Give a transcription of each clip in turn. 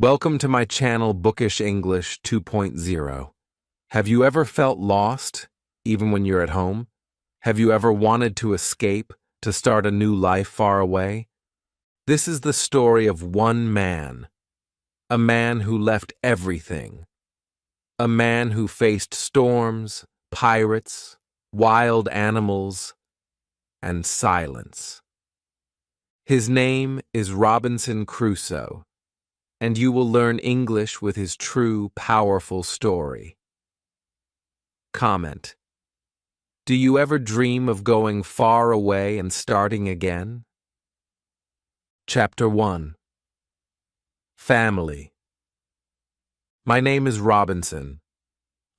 Welcome to my channel Bookish English 2.0. Have you ever felt lost, even when you're at home? Have you ever wanted to escape, to start a new life far away? This is the story of one man, a man who left everything, a man who faced storms, pirates, wild animals, and silence. His name is Robinson Crusoe, and you will learn English with his true, powerful story. Comment. Do you ever dream of going far away and starting again? Chapter 1. Family. My name is Robinson.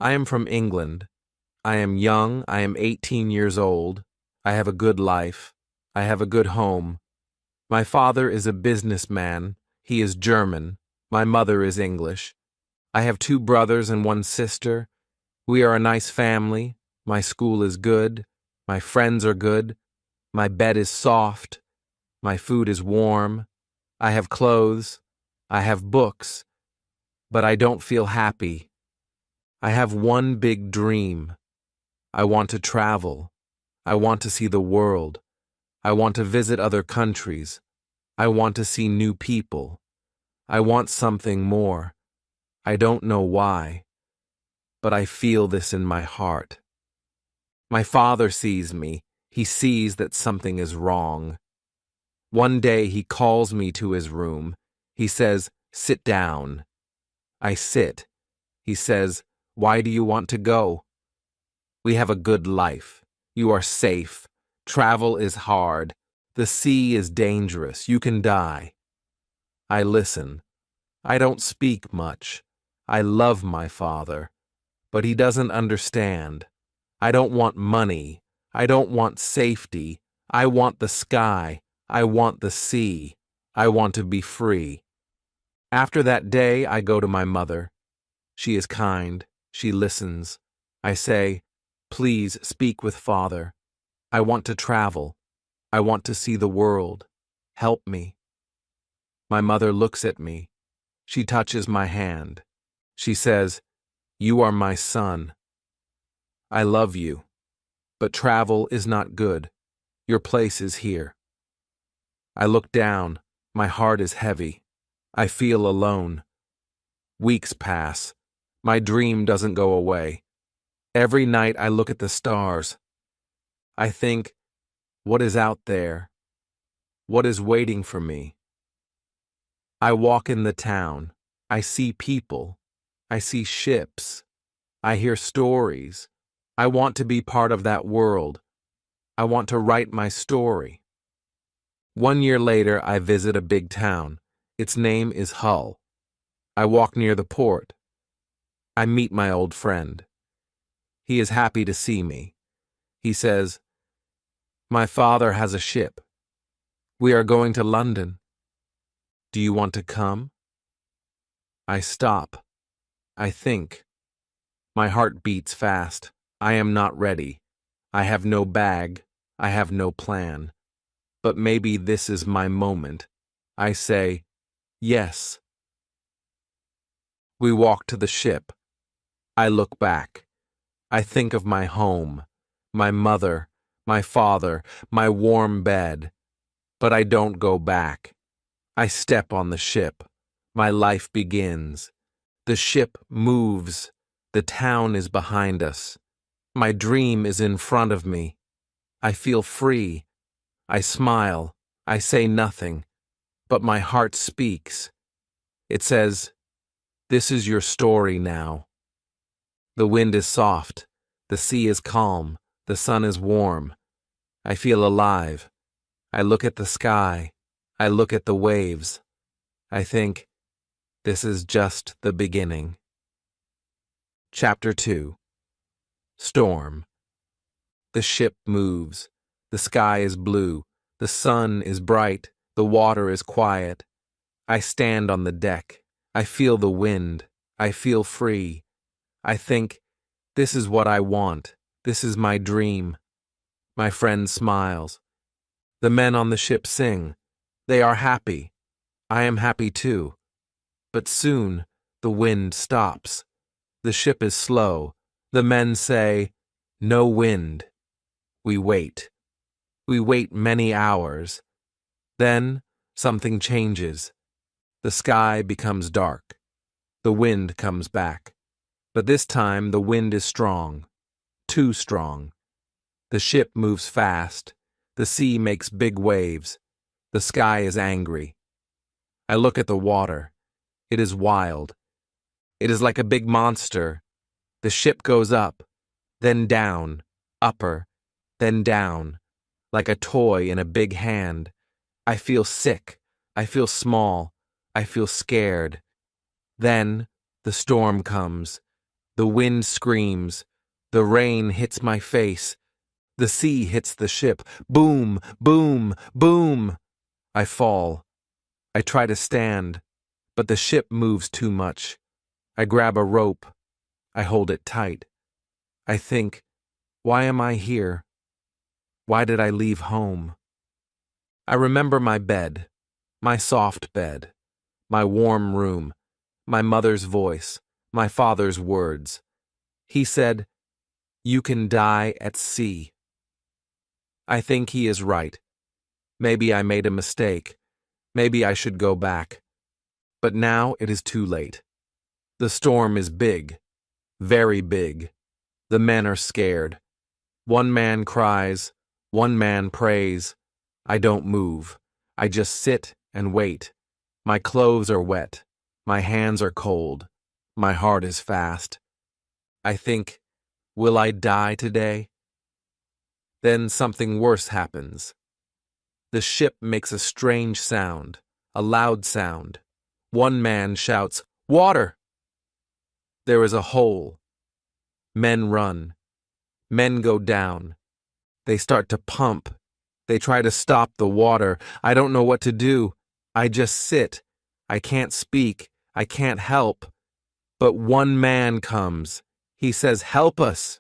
I am from England. I am young. I am 18 years old. I have a good life. I have a good home. My father is a businessman. He is German. My mother is English. I have 2 brothers and 1 sister. We are a nice family. My school is good. My friends are good. My bed is soft. My food is warm. I have clothes. I have books. But I don't feel happy. I have one big dream. I want to travel. I want to see the world. I want to visit other countries. I want to see new people. I want something more. I don't know why, but I feel this in my heart. My father sees me. He sees that something is wrong. One day he calls me to his room. He says, "Sit down." I sit. He says, "Why do you want to go?" "We have a good life. You are safe. Travel is hard. The sea is dangerous. You can die." I listen. I don't speak much. I love my father, but he doesn't understand. I don't want money. I don't want safety. I want the sky. I want the sea. I want to be free. After that day, I go to my mother. She is kind. She listens. I say, "Please speak with father. I want to travel. I want to see the world. Help me." My mother looks at me. She touches my hand. She says, "You are my son. I love you, but travel is not good. Your place is here." I look down. My heart is heavy. I feel alone. Weeks pass. My dream doesn't go away. Every night I look at the stars. I think, what is out there? What is waiting for me? I walk in the town. I see people. I see ships. I hear stories. I want to be part of that world. I want to write my story. 1 year later, I visit a big town. Its name is Hull. I walk near the port. I meet my old friend. He is happy to see me. He says, "My father has a ship. We are going to London. Do you want to come?" I stop. I think. My heart beats fast. I am not ready. I have no bag. I have no plan. But maybe this is my moment. I say, "Yes." We walk to the ship. I look back. I think of my home, my mother, my father, my warm bed. But I don't go back. I step on the ship. My life begins. The ship moves. The town is behind us. My dream is in front of me. I feel free. I smile. I say nothing. But my heart speaks. It says, "This is your story now." The wind is soft. The sea is calm. The sun is warm. I feel alive. I look at the sky. I look at the waves. I think, this is just the beginning. Chapter 2. Storm. The ship moves. The sky is blue. The sun is bright. The water is quiet. I stand on the deck. I feel the wind. I feel free. I think, this is what I want. This is my dream. My friend smiles. The men on the ship sing. They are happy. I am happy too. But soon the wind stops. The ship is slow. The men say, "No wind." We wait. We wait many hours. Then something changes. The sky becomes dark. The wind comes back. But this time the wind is strong. Too strong. The ship moves fast. The sea makes big waves. The sky is angry. I look at the water. It is wild. It is like a big monster. The ship goes up, then down, upper, then down, like a toy in a big hand. I feel sick. I feel small. I feel scared. Then the storm comes. The wind screams. The rain hits my face. The sea hits the ship. Boom, boom, boom. I fall. I try to stand, but the ship moves too much. I grab a rope. I hold it tight. I think, why am I here? Why did I leave home? I remember my bed, my soft bed, my warm room, my mother's voice, my father's words. He said, "You can die at sea." I think he is right. Maybe I made a mistake. Maybe I should go back. But now it is too late. The storm is big, very big. The men are scared. One man cries, one man prays. I don't move. I just sit and wait. My clothes are wet. My hands are cold. My heart is fast. I think, will I die today? Then something worse happens. The ship makes a strange sound, a loud sound. One man shouts, "Water!" There is a hole. Men run. Men go down. They start to pump. They try to stop the water. I don't know what to do. I just sit. I can't speak. I can't help. But one man comes. He says, "Help us."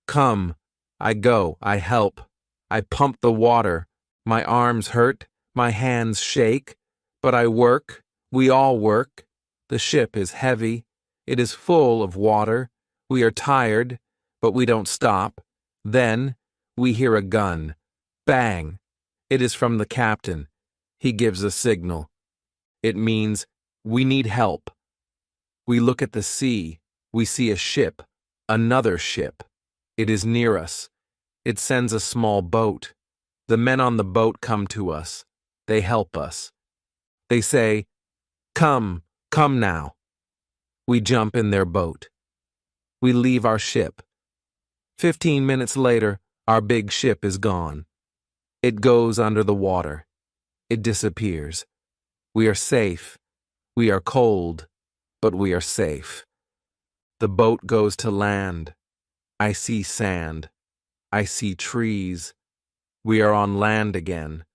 Come. I go. I help. I pump the water. My arms hurt. My hands shake. But I work. We all work. The ship is heavy. It is full of water. We are tired, but we don't stop. Then we hear a gun. Bang! It is from the captain. He gives a signal. It means we need help. We look at the sea. We see a ship. Another ship. It is near us. It sends a small boat. The men on the boat come to us. They help us. They say, "Come, come now." We jump in their boat. We leave our ship. 15 minutes later, our big ship is gone. It goes under the water. It disappears. We are safe. We are cold, but we are safe. The boat goes to land. I see sand. I see trees. We are on land again.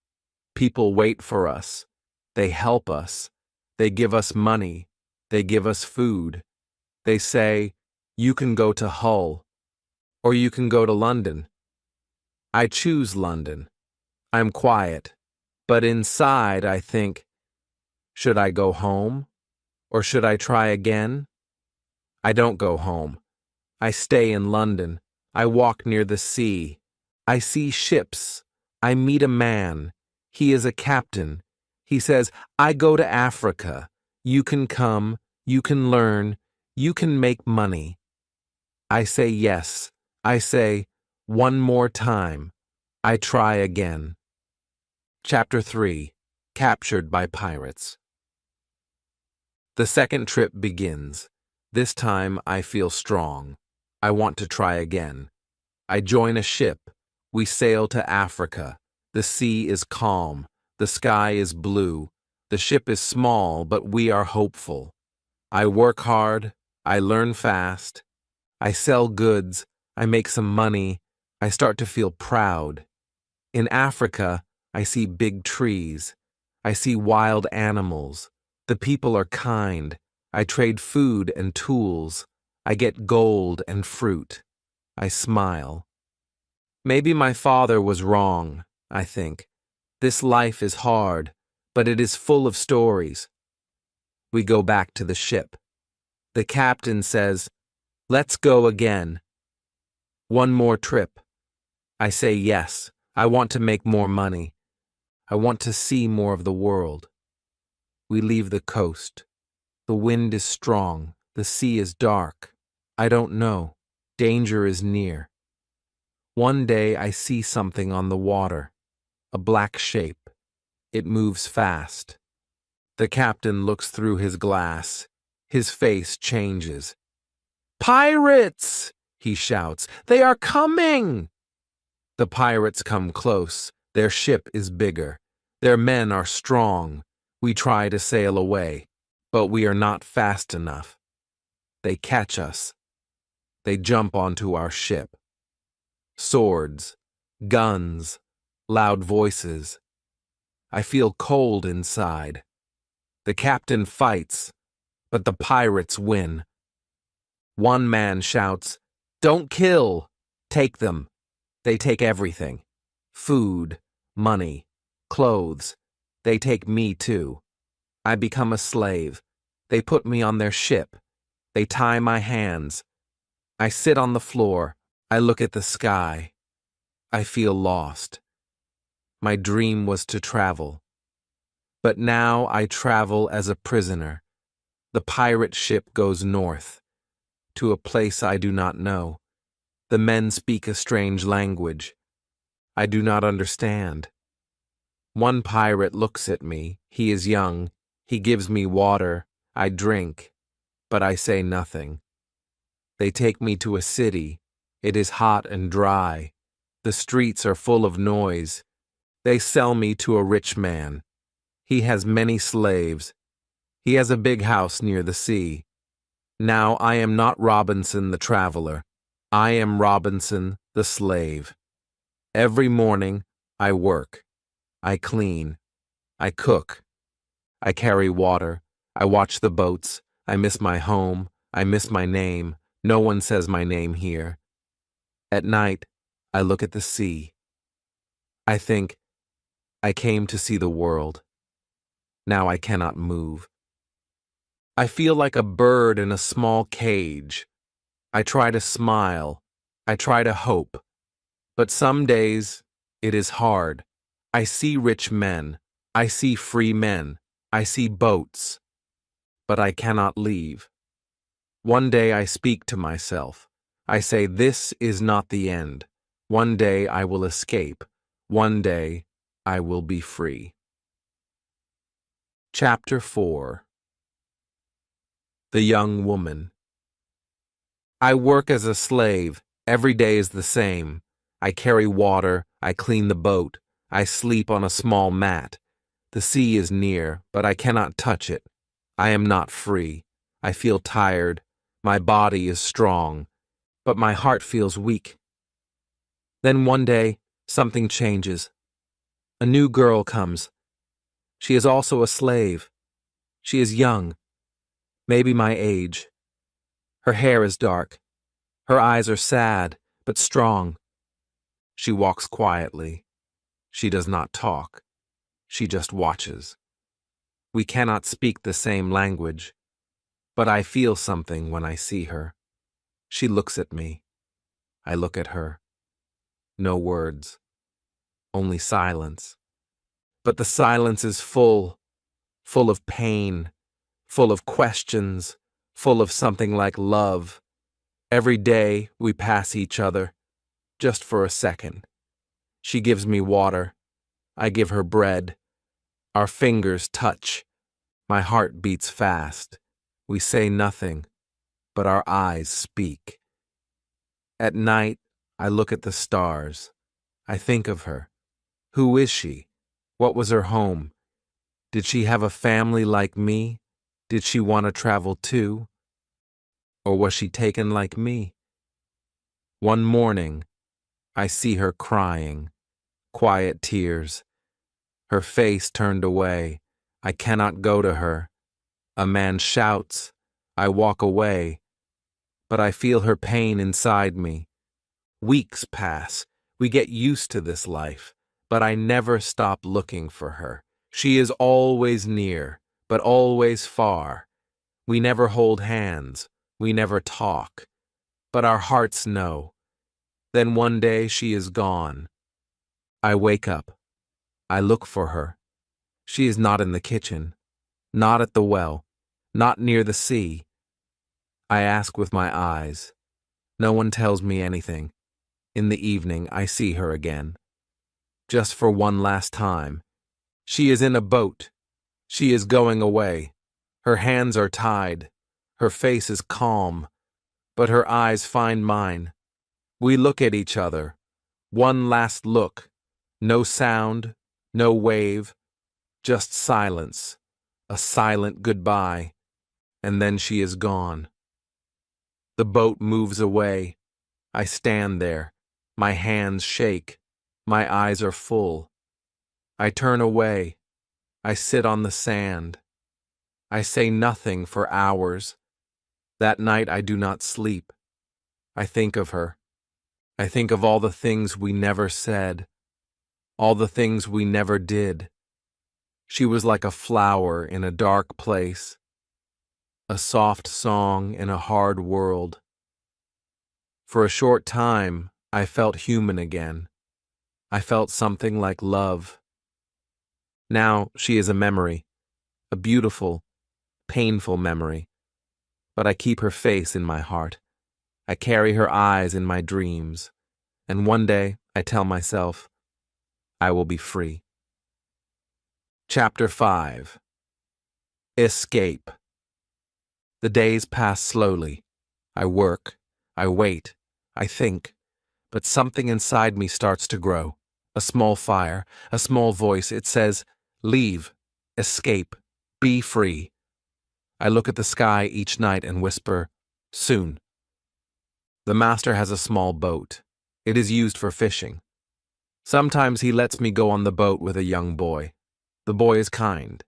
People wait for us. They help us. They give us money. They give us food. They say, "You can go to Hull, or you can go to London." I choose London. I'm quiet, but inside I think, should I go home, or should I try again? I don't go home. I stay in London. I walk near the sea. I see ships. I meet a man. He is a captain. He says, "I go to Africa. You can come. You can learn. You can make money." I say yes. I say, one more time. I try again. Chapter 3. Captured by Pirates. The second trip begins. This time I feel strong. I want to try again. I join a ship. We sail to Africa. The sea is calm. The sky is blue. The ship is small, but we are hopeful. I work hard. I learn fast. I sell goods. I make some money. I start to feel proud. In Africa, I see big trees. I see wild animals. The people are kind. I trade food and tools. I get gold and fruit. I smile. Maybe my father was wrong, I think. This life is hard, but it is full of stories. We go back to the ship. The captain says, "Let's go again. One more trip." I say yes. I want to make more money. I want to see more of the world. We leave the coast. The wind is strong. The sea is dark. I don't know. Danger is near. One day I see something on the water. A black shape. It moves fast. The captain looks through his glass. His face changes. "Pirates!" he shouts. "They are coming!" The pirates come close. Their ship is bigger. Their men are strong. We try to sail away, but we are not fast enough. They catch us. They jump onto our ship. Swords, guns, loud voices. I feel cold inside. The captain fights, but the pirates win. One man shouts, "Don't kill! Take them!" They take everything. Food, money, clothes. They take me too. I become a slave. They put me on their ship. They tie my hands. I sit on the floor. I look at the sky. I feel lost. My dream was to travel. But now I travel as a prisoner. The pirate ship goes north, to a place I do not know. The men speak a strange language. I do not understand. One pirate looks at me. He is young. He gives me water. I drink, but I say nothing. They take me to a city. It is hot and dry. The streets are full of noise. They sell me to a rich man. He has many slaves. He has a big house near the sea. Now I am not Robinson the traveler. I am Robinson the slave. Every morning I work. I clean. I cook. I carry water. I watch the boats. I miss my home. I miss my name. No one says my name here. At night, I look at the sea. I think, I came to see the world. Now I cannot move. I feel like a bird in a small cage. I try to smile. I try to hope. But some days, it is hard. I see rich men. I see free men. I see boats. But I cannot leave. One day I speak to myself. I say, this is not the end. One day I will escape. One day I will be free. Chapter 4. The Young Woman. I work as a slave. Every day is the same. I carry water. I clean the boat. I sleep on a small mat. The sea is near, but I cannot touch it. I am not free. I feel tired. My body is strong, but my heart feels weak. Then one day, something changes. A new girl comes. She is also a slave. She is young, maybe my age. Her hair is dark. Her eyes are sad, but strong. She walks quietly. She does not talk. She just watches. We cannot speak the same language, but I feel something when I see her. She looks at me. I look at her. No words, only silence. But the silence is full of pain, full of questions, full of something like love. Every day we pass each other, just for a second. She gives me water. I give her bread. Our fingers touch. My heart beats fast. We say nothing, but our eyes speak. At night, I look at the stars. I think of her. Who is she? What was her home? Did she have a family like me? Did she want to travel too? Or was she taken like me? One morning, I see her crying, quiet tears. Her face turned away. I cannot go to her. A man shouts. I walk away. But I feel her pain inside me. Weeks pass. We get used to this life. But I never stop looking for her. She is always near, but always far. We never hold hands, we never talk, but our hearts know. Then one day she is gone. I wake up. I look for her. She is not in the kitchen, not at the well, not near the sea. I ask with my eyes. No one tells me anything. In the evening, I see her again. Just for one last time. She is in a boat. She is going away. Her hands are tied. Her face is calm, but her eyes find mine. We look at each other. One last look. No sound, no wave, just silence. A silent goodbye. And then she is gone. The boat moves away. I stand there. My hands shake. My eyes are full. I turn away. I sit on the sand. I say nothing for hours. That night I do not sleep. I think of her. I think of all the things we never said, all the things we never did. She was like a flower in a dark place, a soft song in a hard world. For a short time, I felt human again. I felt something like love. Now she is a memory, a beautiful, painful memory. But I keep her face in my heart. I carry her eyes in my dreams. And one day, I tell myself, I will be free. Chapter 5. Escape. The days pass slowly. I work. I wait. I think. But something inside me starts to grow. A small fire, a small voice. It says, leave, escape, be free. I look at the sky each night and whisper, soon. The master has a small boat. It is used for fishing. Sometimes he lets me go on the boat with a young boy. The boy is kind.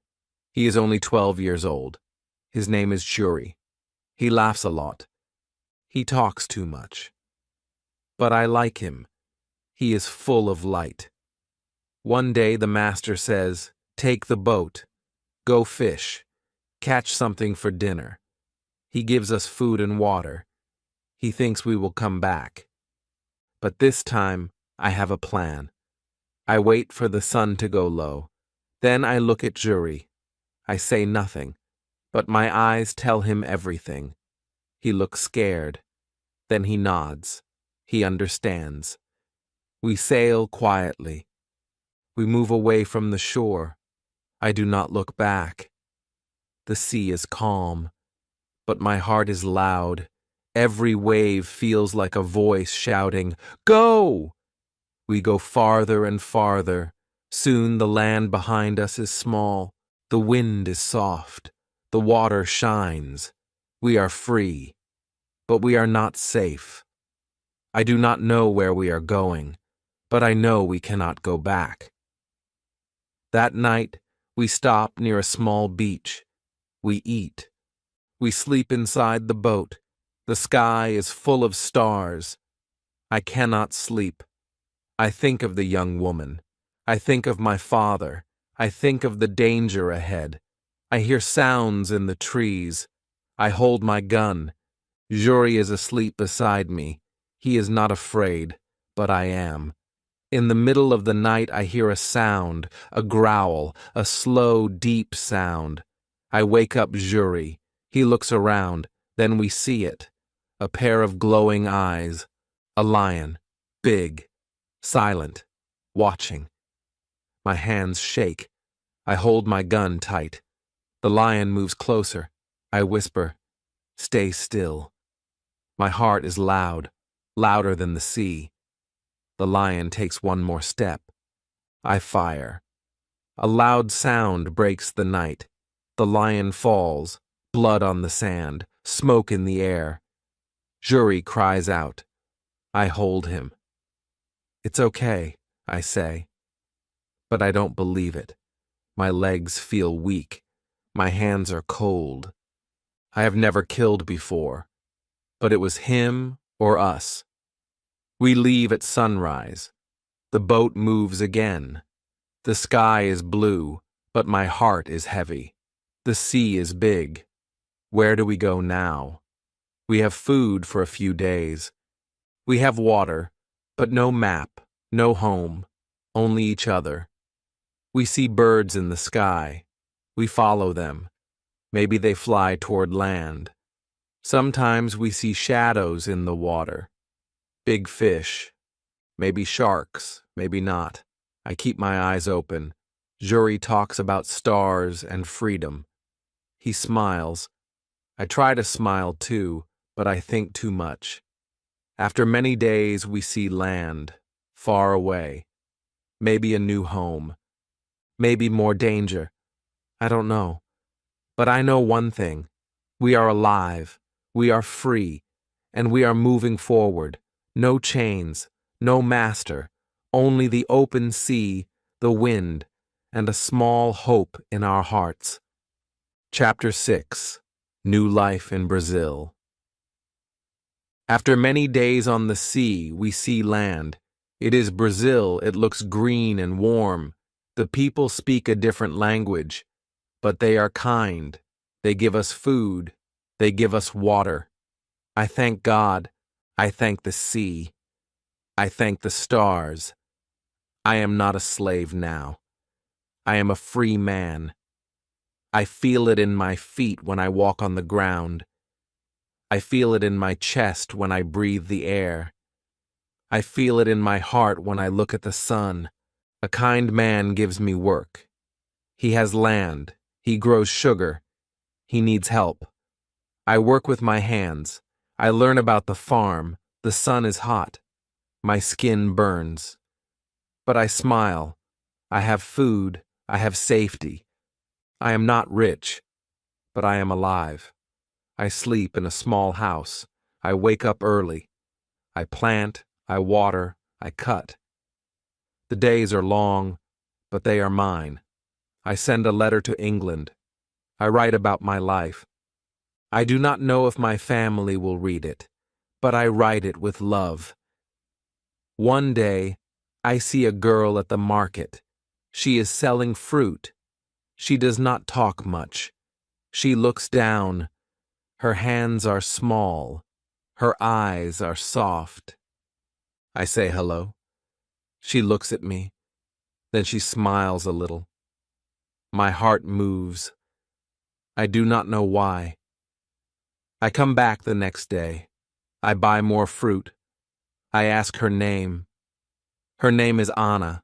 He is only 12 years old. His name is Yuri. He laughs a lot. He talks too much. But I like him. He is full of light. One day the master says, take the boat. Go fish. Catch something for dinner. He gives us food and water. He thinks we will come back. But this time, I have a plan. I wait for the sun to go low. Then I look at Yuri. I say nothing, but my eyes tell him everything. He looks scared. Then he nods. He understands. We sail quietly. We move away from the shore. I do not look back. The sea is calm, but my heart is loud. Every wave feels like a voice shouting, go! We go farther and farther. Soon the land behind us is small. The wind is soft. The water shines. We are free, but we are not safe. I do not know where we are going, but I know we cannot go back. That night, we stop near a small beach. We eat. We sleep inside the boat. The sky is full of stars. I cannot sleep. I think of the young woman. I think of my father. I think of the danger ahead. I hear sounds in the trees. I hold my gun. Yuri is asleep beside me. He is not afraid, but I am. In the middle of the night, I hear a sound, a growl, a slow, deep sound. I wake up Yuri. He looks around. Then we see it. A pair of glowing eyes. A lion. Big. Silent. Watching. My hands shake. I hold my gun tight. The lion moves closer. I whisper, stay still. My heart is loud, louder than the sea. The lion takes one more step. I fire. A loud sound breaks the night. The lion falls, blood on the sand, smoke in the air. Yuri cries out. I hold him. It's okay, I say. But I don't believe it. My legs feel weak. My hands are cold. I have never killed before, but it was him or us. We leave at sunrise. The boat moves again. The sky is blue, but my heart is heavy. The sea is big. Where do we go now? We have food for a few days. We have water, but no map, no home, only each other. We see birds in the sky. We follow them. Maybe they fly toward land. Sometimes we see shadows in the water. Big fish. Maybe sharks, maybe not. I keep my eyes open. Jury talks about stars and freedom. He smiles. I try to smile too, but I think too much. After many days, we see land, far away. Maybe a new home. Maybe more danger. I don't know. But I know one thing. We are alive. We are free. And we are moving forward. No chains. No master. Only the open sea, the wind, and a small hope in our hearts. Chapter 6. New Life in Brazil. After many days on the sea, we see land. It is Brazil. It looks green and warm. The people speak a different language, but they are kind. They give us food. They give us water. I thank God. I thank the sea. I thank the stars. I am not a slave now. I am a free man. I feel it in my feet when I walk on the ground. I feel it in my chest when I breathe the air. I feel it in my heart when I look at the sun. A kind man gives me work. He has land. He grows sugar. He needs help. I work with my hands. I learn about the farm. The sun is hot. My skin burns. But I smile. I have food. I have safety. I am not rich, but I am alive. I sleep in a small house. I wake up early. I plant. I water. I cut. The days are long, but they are mine. I send a letter to England. I write about my life. I do not know if my family will read it, but I write it with love. One day, I see a girl at the market. She is selling fruit. She does not talk much. She looks down. Her hands are small. Her eyes are soft. I say hello. She looks at me. Then she smiles a little. My heart moves. I do not know why. I come back the next day. I buy more fruit. I ask her name. Her name is Anna.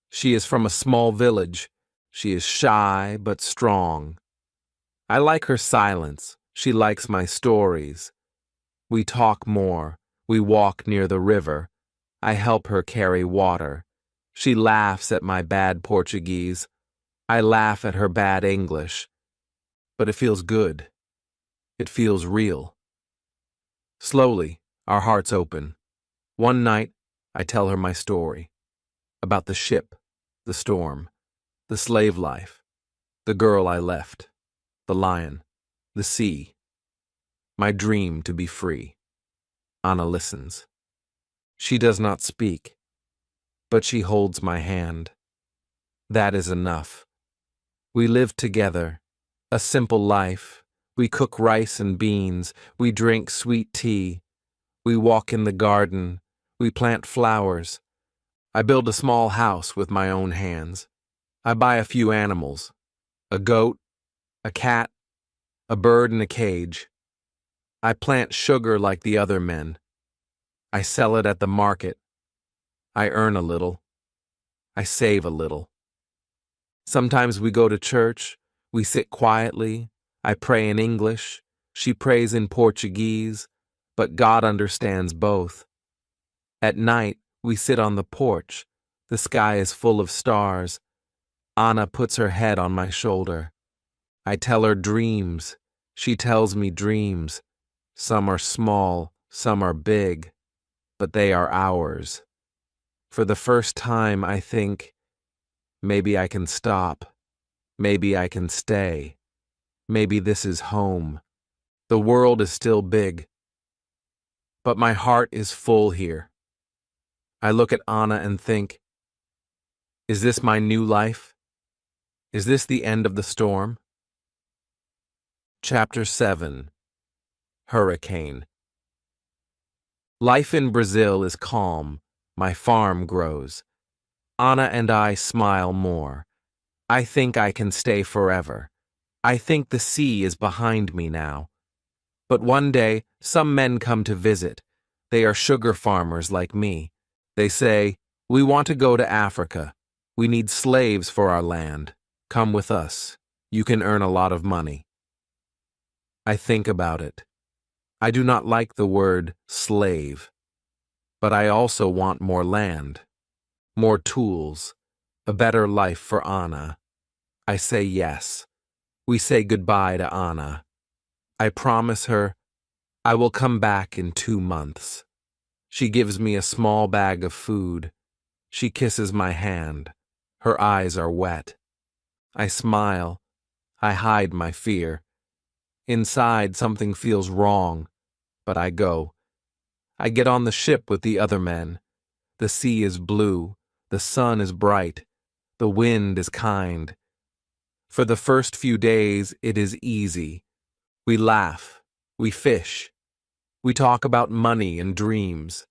She is from a small village. She is shy but strong. I like her silence. She likes my stories. We talk more. We walk near the river. I help her carry water. She laughs at my bad Portuguese. I laugh at her bad English. But it feels good. It feels real. Slowly, our hearts open. One night, I tell her my story. About the ship, the storm, the slave life, the girl I left, the lion, the sea, my dream to be free. Anna listens. She does not speak, but she holds my hand. That is enough. We live together, a simple life. We cook rice and beans. We drink sweet tea. We walk in the garden. We plant flowers. I build a small house with my own hands. I buy a few animals, a goat, a cat, a bird in a cage. I plant sugar like the other men. I sell it at the market. I earn a little. I save a little. Sometimes we go to church. We sit quietly. I pray in English. She prays in Portuguese, but God understands both. At night, we sit on the porch. The sky is full of stars. Anna puts her head on my shoulder. I tell her dreams. She tells me dreams. Some are small, some are big, but they are ours. For the first time, I think, maybe I can stop. Maybe I can stay. Maybe this is home. The world is still big, but my heart is full here. I look at Anna and think, is this my new life? Is this the end of the storm? Chapter 7. Hurricane. Life in Brazil is calm. My farm grows. Anna and I smile more. I think I can stay forever. I think the sea is behind me now. But one day, some men come to visit. They are sugar farmers like me. They say, "We want to go to Africa. We need slaves for our land. Come with us. You can earn a lot of money." I think about it. I do not like the word slave, but I also want more land, more tools, a better life for Anna. I say yes. We say goodbye to Anna. I promise her I will come back in 2 months. She gives me a small bag of food. She kisses my hand. Her eyes are wet. I smile. I hide my fear. Inside, something feels wrong, but I go. I get on the ship with the other men. The sea is blue. The sun is bright. The wind is kind. For the first few days, it is easy. We laugh. We fish. We talk about money and dreams.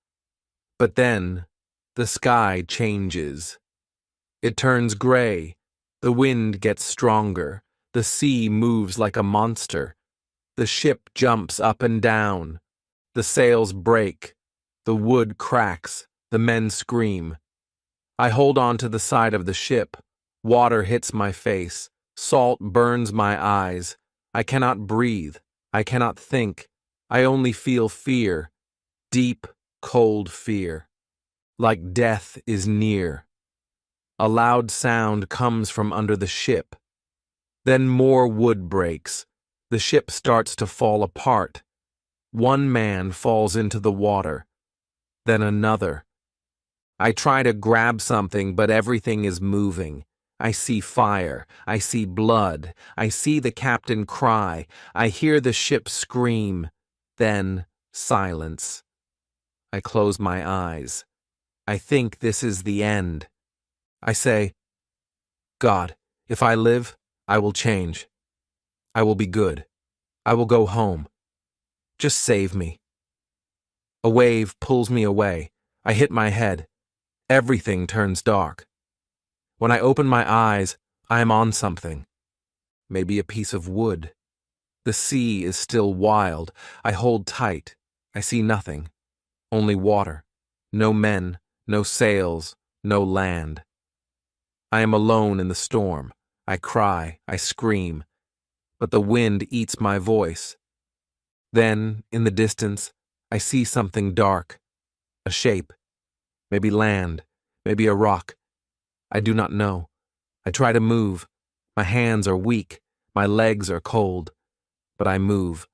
But then, the sky changes. It turns gray. The wind gets stronger. The sea moves like a monster. The ship jumps up and down. The sails break. The wood cracks. The men scream. I hold on to the side of the ship. Water hits my face. Salt burns my eyes. I cannot breathe. I cannot think. I only feel fear. Deep, cold fear. Like death is near. A loud sound comes from under the ship. Then more wood breaks. The ship starts to fall apart. One man falls into the water. Then another. I try to grab something, but everything is moving. I see fire. I see blood. I see the captain cry. I hear the ship scream. Then silence. I close my eyes. I think this is the end. I say, "God, if I live, I will change. I will be good. I will go home. Just save me." A wave pulls me away. I hit my head. Everything turns dark. When I open my eyes, I am on something. Maybe a piece of wood. The sea is still wild. I hold tight. I see nothing. Only water. No men. No sails. No land. I am alone in the storm. I cry. I scream. But the wind eats my voice. Then, in the distance, I see something dark. A shape. Maybe land. Maybe a rock. I do not know. I try to move. My hands are weak. My legs are cold. But I move.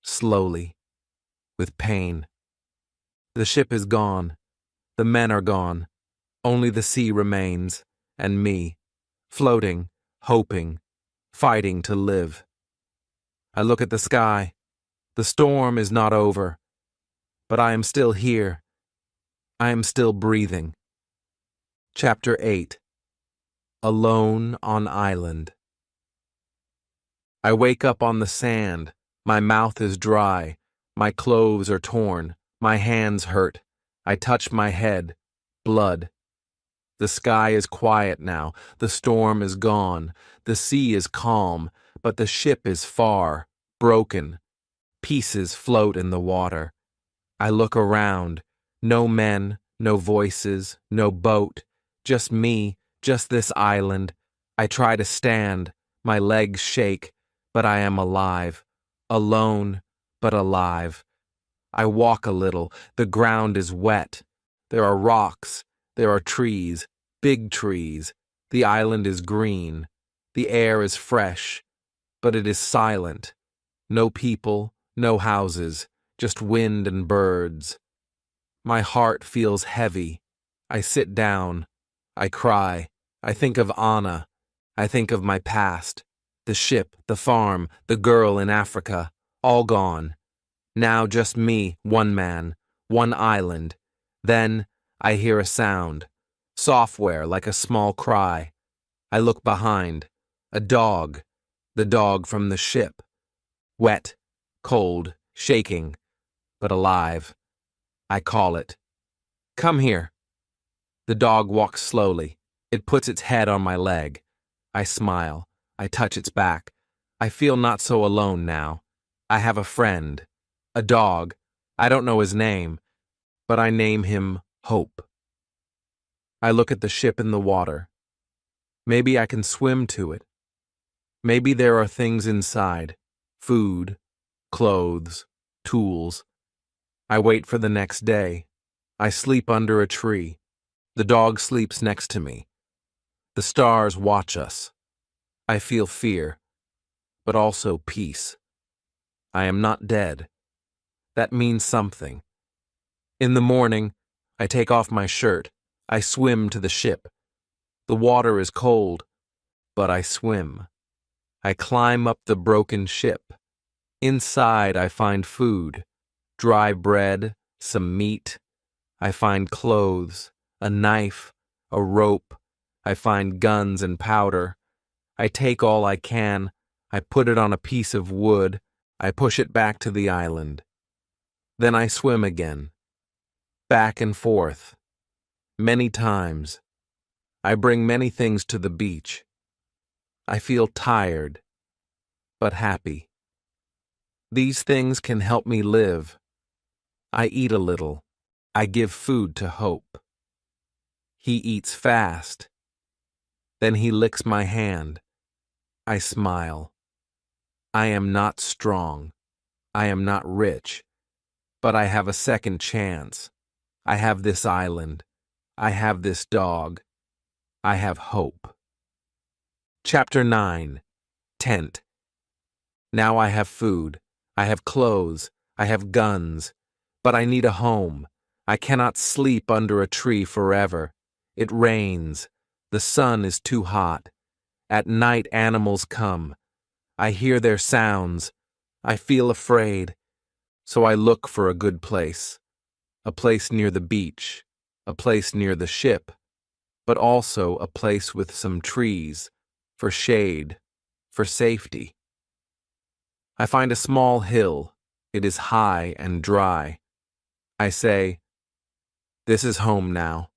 Slowly. With pain. The ship is gone. The men are gone. Only the sea remains. And me. Floating. Hoping. Fighting to live. I look at the sky. The storm is not over. But I am still here. I am still breathing. Chapter 8. Alone on Island. I wake up on the sand. My mouth is dry. My clothes are torn. My hands hurt. I touch my head. Blood. The sky is quiet now. The storm is gone. The sea is calm, but the ship is far, broken. Pieces float in the water. I look around. No men, no voices, no boat. Just me, just this island. I try to stand. My legs shake, but I am alive. Alone, but alive. I walk a little. The ground is wet. There are rocks. There are trees. Big trees. The island is green. The air is fresh, but it is silent. No people, no houses, just wind and birds. My heart feels heavy. I sit down. I cry. I think of Anna. I think of my past. The ship, the farm, the girl in Africa, all gone. Now just me, one man, one island. Then I hear a sound. Software like a small cry. I look behind. A dog. The dog from the ship. Wet, cold, shaking, but alive. I call it. Come here. The dog walks slowly. It puts its head on my leg. I smile. I touch its back. I feel not so alone now. I have a friend. A dog. I don't know his name, but I name him Hope. I look at the ship in the water. Maybe I can swim to it. Maybe there are things inside. Food, clothes, tools. I wait for the next day. I sleep under a tree. The dog sleeps next to me. The stars watch us. I feel fear, but also peace. I am not dead. That means something. In the morning, I take off my shirt. I swim to the ship. The water is cold, but I swim. I climb up the broken ship. Inside, I find food, dry bread, some meat. I find clothes, a knife, a rope. I find guns and powder. I take all I can. I put it on a piece of wood. I push it back to the island. Then I swim again, back and forth, many times. I bring many things to the beach. I feel tired, but happy. These things can help me live. I eat a little. I give food to Hope. He eats fast. Then he licks my hand. I smile. I am not strong. I am not rich. But I have a second chance. I have this island. I have this dog. I have hope. Chapter 9. Tent. Now I have food. I have clothes. I have guns. But I need a home. I cannot sleep under a tree forever. It rains. The sun is too hot. At night animals come. I hear their sounds. I feel afraid. So I look for a good place. A place near the beach. A place near the ship. But also a place with some trees. For shade. For safety. I find a small hill. It is high and dry. I say, "This is home now."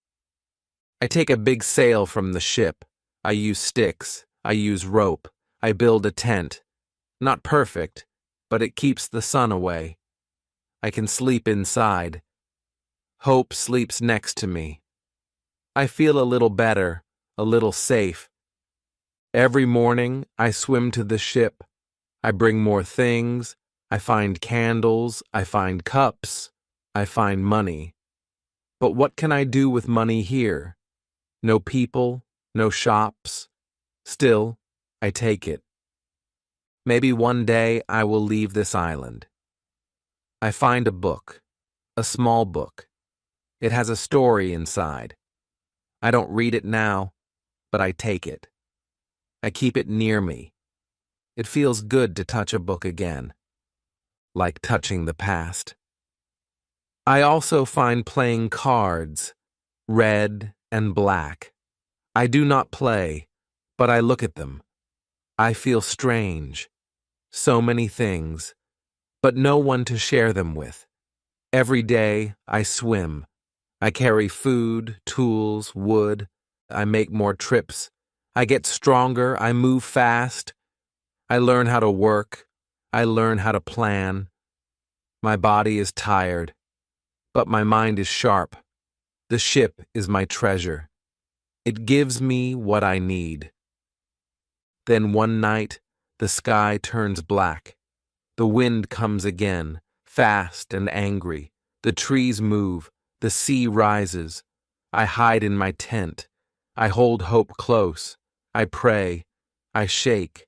I take a big sail from the ship. I use sticks. I use rope. I build a tent. Not perfect, but it keeps the sun away. I can sleep inside. Hope sleeps next to me. I feel a little better, a little safe. Every morning, I swim to the ship. I bring more things. I find candles. I find cups. I find money. But what can I do with money here? No people, no shops. Still, I take it. Maybe one day I will leave this island. I find a book, a small book. It has a story inside. I don't read it now, but I take it. I keep it near me. It feels good to touch a book again, like touching the past. I also find playing cards, red and black. I do not play, but I look at them. I feel strange. So many things, but no one to share them with. Every day I swim. I carry food, tools, wood. I make more trips. I get stronger. I move fast. I learn how to work. I learn how to plan. My body is tired, but my mind is sharp. The ship is my treasure. It gives me what I need. Then one night, the sky turns black. The wind comes again, fast and angry. The trees move. The sea rises. I hide in my tent. I hold hope close. I pray. I shake.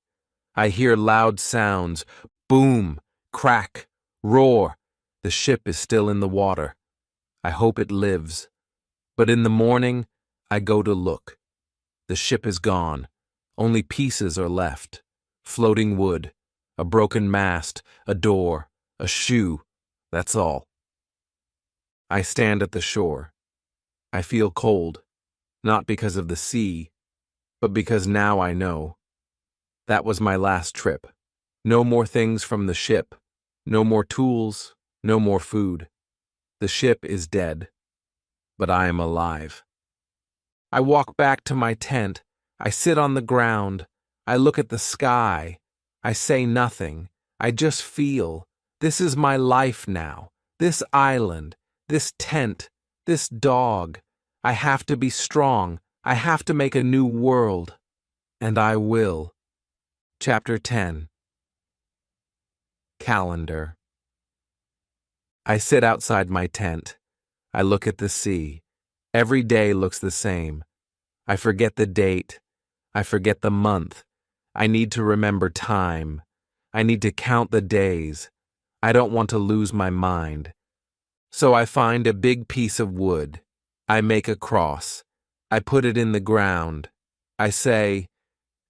I hear loud sounds. Boom, crack, roar. The ship is still in the water. I hope it lives. But in the morning, I go to look. The ship is gone. Only pieces are left. Floating wood, a broken mast, a door, a shoe. That's all. I stand at the shore. I feel cold, not because of the sea, but because now I know. That was my last trip. No more things from the ship. No more tools. No more food. The ship is dead, but I am alive. I walk back to my tent. I sit on the ground. I look at the sky. I say nothing. I just feel. This is my life now. This island. This tent. This dog. I have to be strong. I have to make a new world. And I will. Chapter 10. Calendar. I sit outside my tent. I look at the sea. Every day looks the same. I forget the date. I forget the month. I need to remember time. I need to count the days. I don't want to lose my mind. So I find a big piece of wood. I make a cross. I put it in the ground. I say,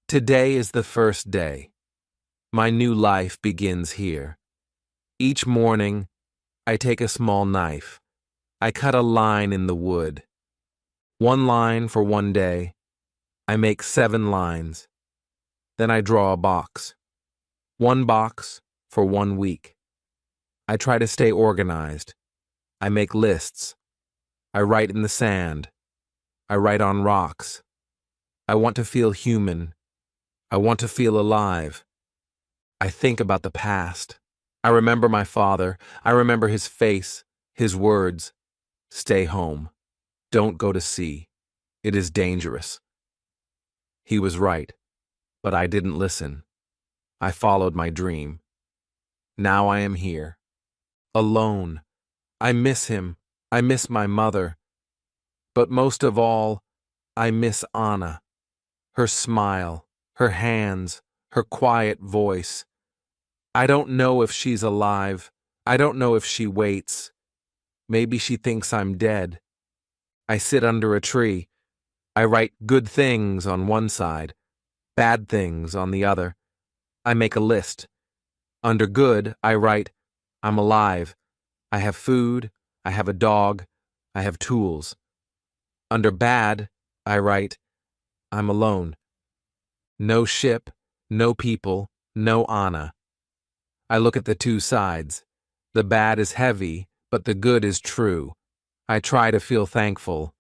"Today is the first day. My new life begins here." Each morning, I take a small knife. I cut a line in the wood. One line for one day. I make 7 lines. Then I draw a box. One box for 1 week. I try to stay organized. I make lists. I write in the sand. I write on rocks. I want to feel human. I want to feel alive. I think about the past. I remember my father. I remember his face, his words. Stay home. Don't go to sea. It is dangerous. He was right, but I didn't listen. I followed my dream. Now I am here. Alone. I miss him. I miss my mother. But most of all, I miss Anna. Her smile, her hands, her quiet voice. I don't know if she's alive. I don't know if she waits. Maybe she thinks I'm dead. I sit under a tree. I write good things on one side, bad things on the other. I make a list. Under good, I write, I'm alive. I have food. I have a dog. I have tools. Under bad, I write, I'm alone. No ship, no people, no Anna. I look at the two sides. The bad is heavy, but the good is true. I try to feel thankful.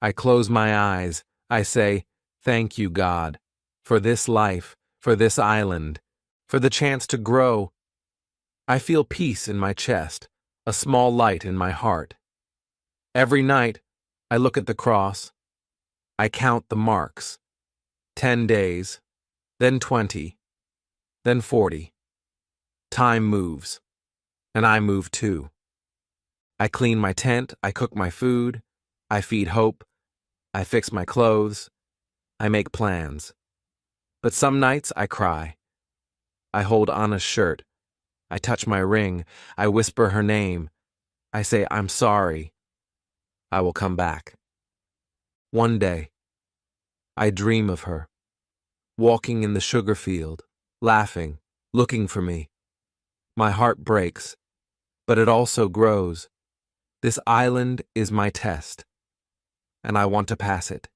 I close my eyes. I say, thank you, God, for this life, for this island, for the chance to grow. I feel peace in my chest, a small light in my heart. Every night, I look at the cross. I count the marks. 10 days, then 20, then 40. Time moves, and I move too. I clean my tent, I cook my food, I feed Hope, I fix my clothes, I make plans. But some nights I cry. I hold Anna's shirt. I touch my ring. I whisper her name. I say, I'm sorry. I will come back. One day, I dream of her, walking in the sugar field, laughing, looking for me. My heart breaks, but it also grows. This island is my test, and I want to pass it.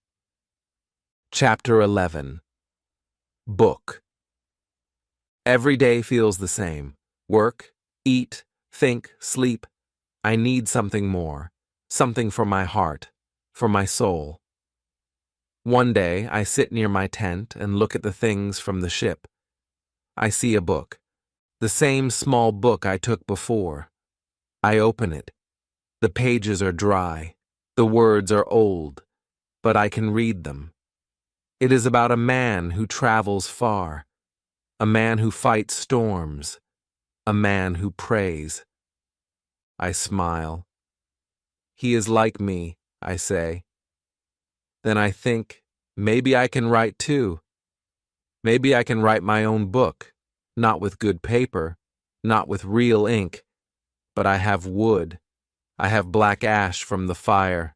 Chapter 11. Book. Every day feels the same. Work, eat, think, sleep. I need something more, something for my heart, for my soul. One day, I sit near my tent and look at the things from the ship. I see a book, the same small book I took before. I open it. The pages are dry. The words are old, but I can read them. It is about a man who travels far, a man who fights storms, a man who prays. I smile. He is like me, I say. Then I think, maybe I can write too. Maybe I can write my own book, not with good paper, not with real ink, but I have wood. I have black ash from the fire.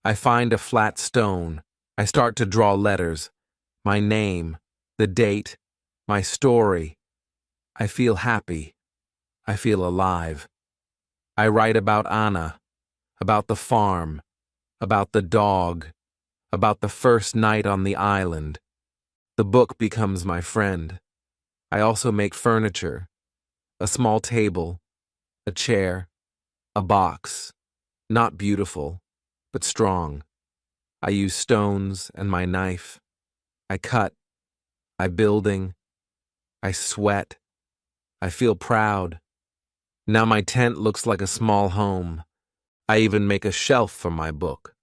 I find a flat stone. I start to draw letters. My name, the date, my story. I feel happy. I feel alive. I write about Anna, about the farm, about the dog, about the first night on the island. The book becomes my friend. I also make furniture, a small table, a chair, a box, not beautiful, but strong. I use stones and my knife. I cut, I building, I sweat, I feel proud. Now my tent looks like a small home. I even make a shelf for my book.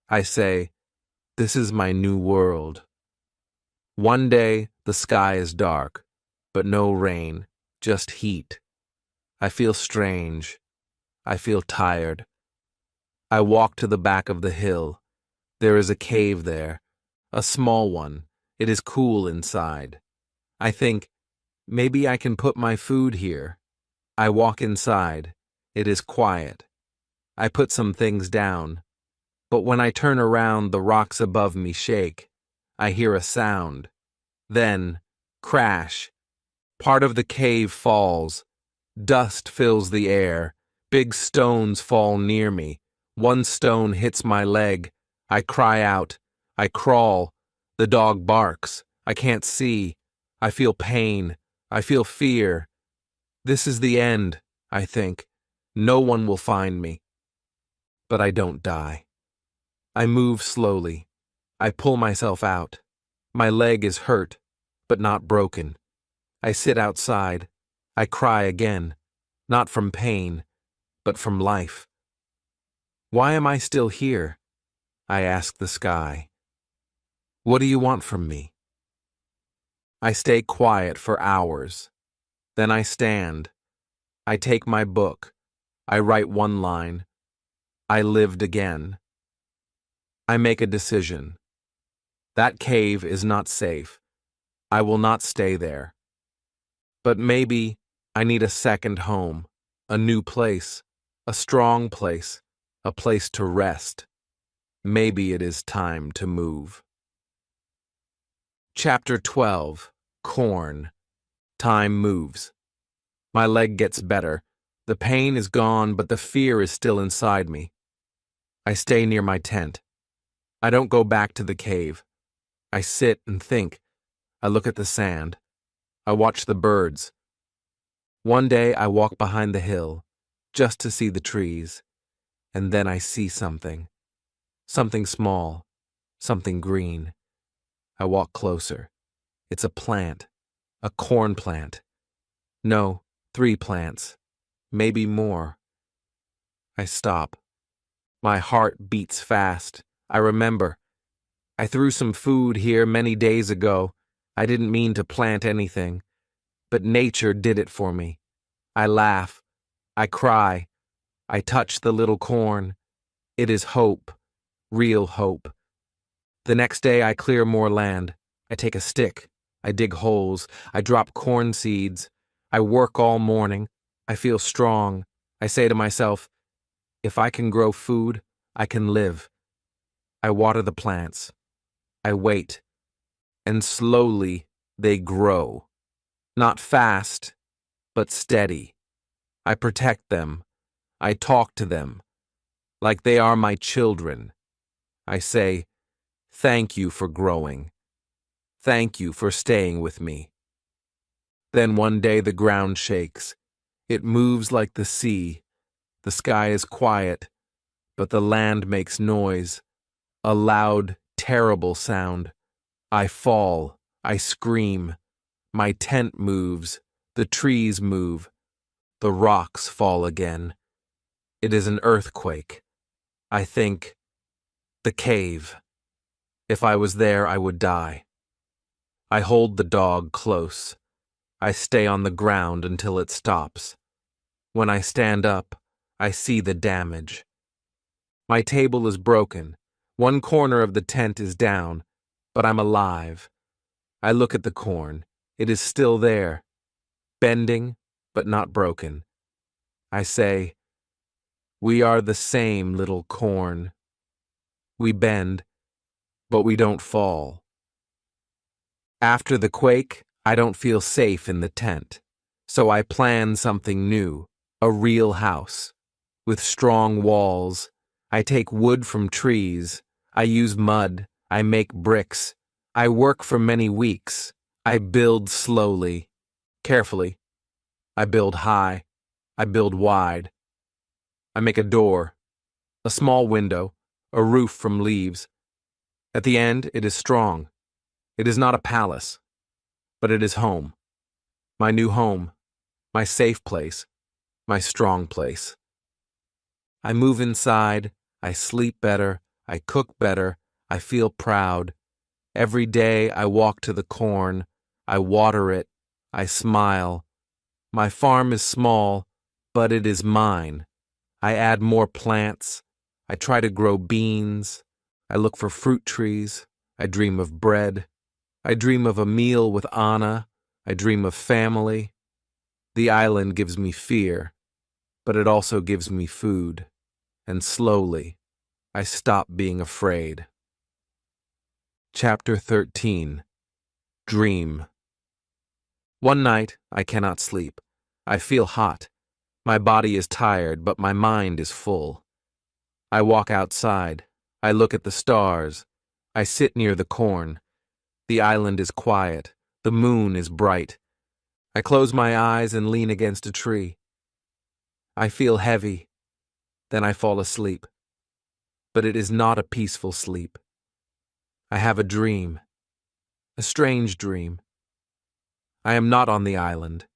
I say, this is my new world. One day, the sky is dark, but no rain, just heat. I feel strange. I feel tired. I walk to the back of the hill. There is a cave there, a small one. It is cool inside. I think, maybe I can put my food here. I walk inside. It is quiet. I put some things down. But when I turn around, the rocks above me shake. I hear a sound. Then, crash. Part of the cave falls. Dust fills the air. Big stones fall near me. One stone hits my leg. I cry out. I crawl. The dog barks. I can't see. I feel pain. I feel fear. This is the end, I think. No one will find me. But I don't die. I move slowly. I pull myself out. My leg is hurt, but not broken. I sit outside. I cry again, not from pain, but from life. Why am I still here? I ask the sky. What do you want from me? I stay quiet for hours. Then I stand. I take my book. I write one line. I lived again. I make a decision. That cave is not safe. I will not stay there. But maybe I need a second home, a new place, a strong place, a place to rest. Maybe it is time to move. Chapter 12. Corn. Time moves. My leg gets better. The pain is gone, but the fear is still inside me. I stay near my tent. I don't go back to the cave. I sit and think. I look at the sand. I watch the birds. One day I walk behind the hill, just to see the trees, and then I see something. Something small, something green. I walk closer. It's a plant, a corn plant. No, 3 plants, maybe more. I stop. My heart beats fast. I remember. I threw some food here many days ago. I didn't mean to plant anything, but nature did it for me. I laugh. I cry. I touch the little corn. It is hope, real hope. The next day I clear more land. I take a stick. I dig holes. I drop corn seeds. I work all morning. I feel strong. I say to myself, if I can grow food, I can live. I water the plants. I wait. And slowly they grow. Not fast, but steady. I protect them. I talk to them. Like they are my children. I say, thank you for growing. Thank you for staying with me. Then one day the ground shakes. It moves like the sea. The sky is quiet, but the land makes noise. A loud, terrible sound. I fall. I scream. My tent moves. The trees move. The rocks fall again. It is an earthquake. I think, the cave. If I was there, I would die. I hold the dog close. I stay on the ground until it stops. When I stand up, I see the damage. My table is broken. One corner of the tent is down, but I'm alive. I look at the corn. It is still there, bending, but not broken. I say, we are the same little corn. We bend, but we don't fall. After the quake, I don't feel safe in the tent, so I plan something new, a real house. With strong walls, I take wood from trees, I use mud, I make bricks. I work for many weeks. I build slowly, carefully. I build high. I build wide. I make a door, a small window, a roof from leaves. At the end, it is strong. It is not a palace, but it is home. My new home, my safe place, my strong place. I move inside, I sleep better, I cook better, I feel proud. Every day I walk to the corn, I water it, I smile. My farm is small, but it is mine. I add more plants, I try to grow beans, I look for fruit trees, I dream of bread, I dream of a meal with Anna, I dream of family. The island gives me fear, but it also gives me food. And slowly, I stop being afraid. Chapter 13. Dream. One night, I cannot sleep. I feel hot. My body is tired, but my mind is full. I walk outside. I look at the stars. I sit near the corn. The island is quiet. The moon is bright. I close my eyes and lean against a tree. I feel heavy. Then I fall asleep. But it is not a peaceful sleep. I have a dream. A strange dream. I am not on the island.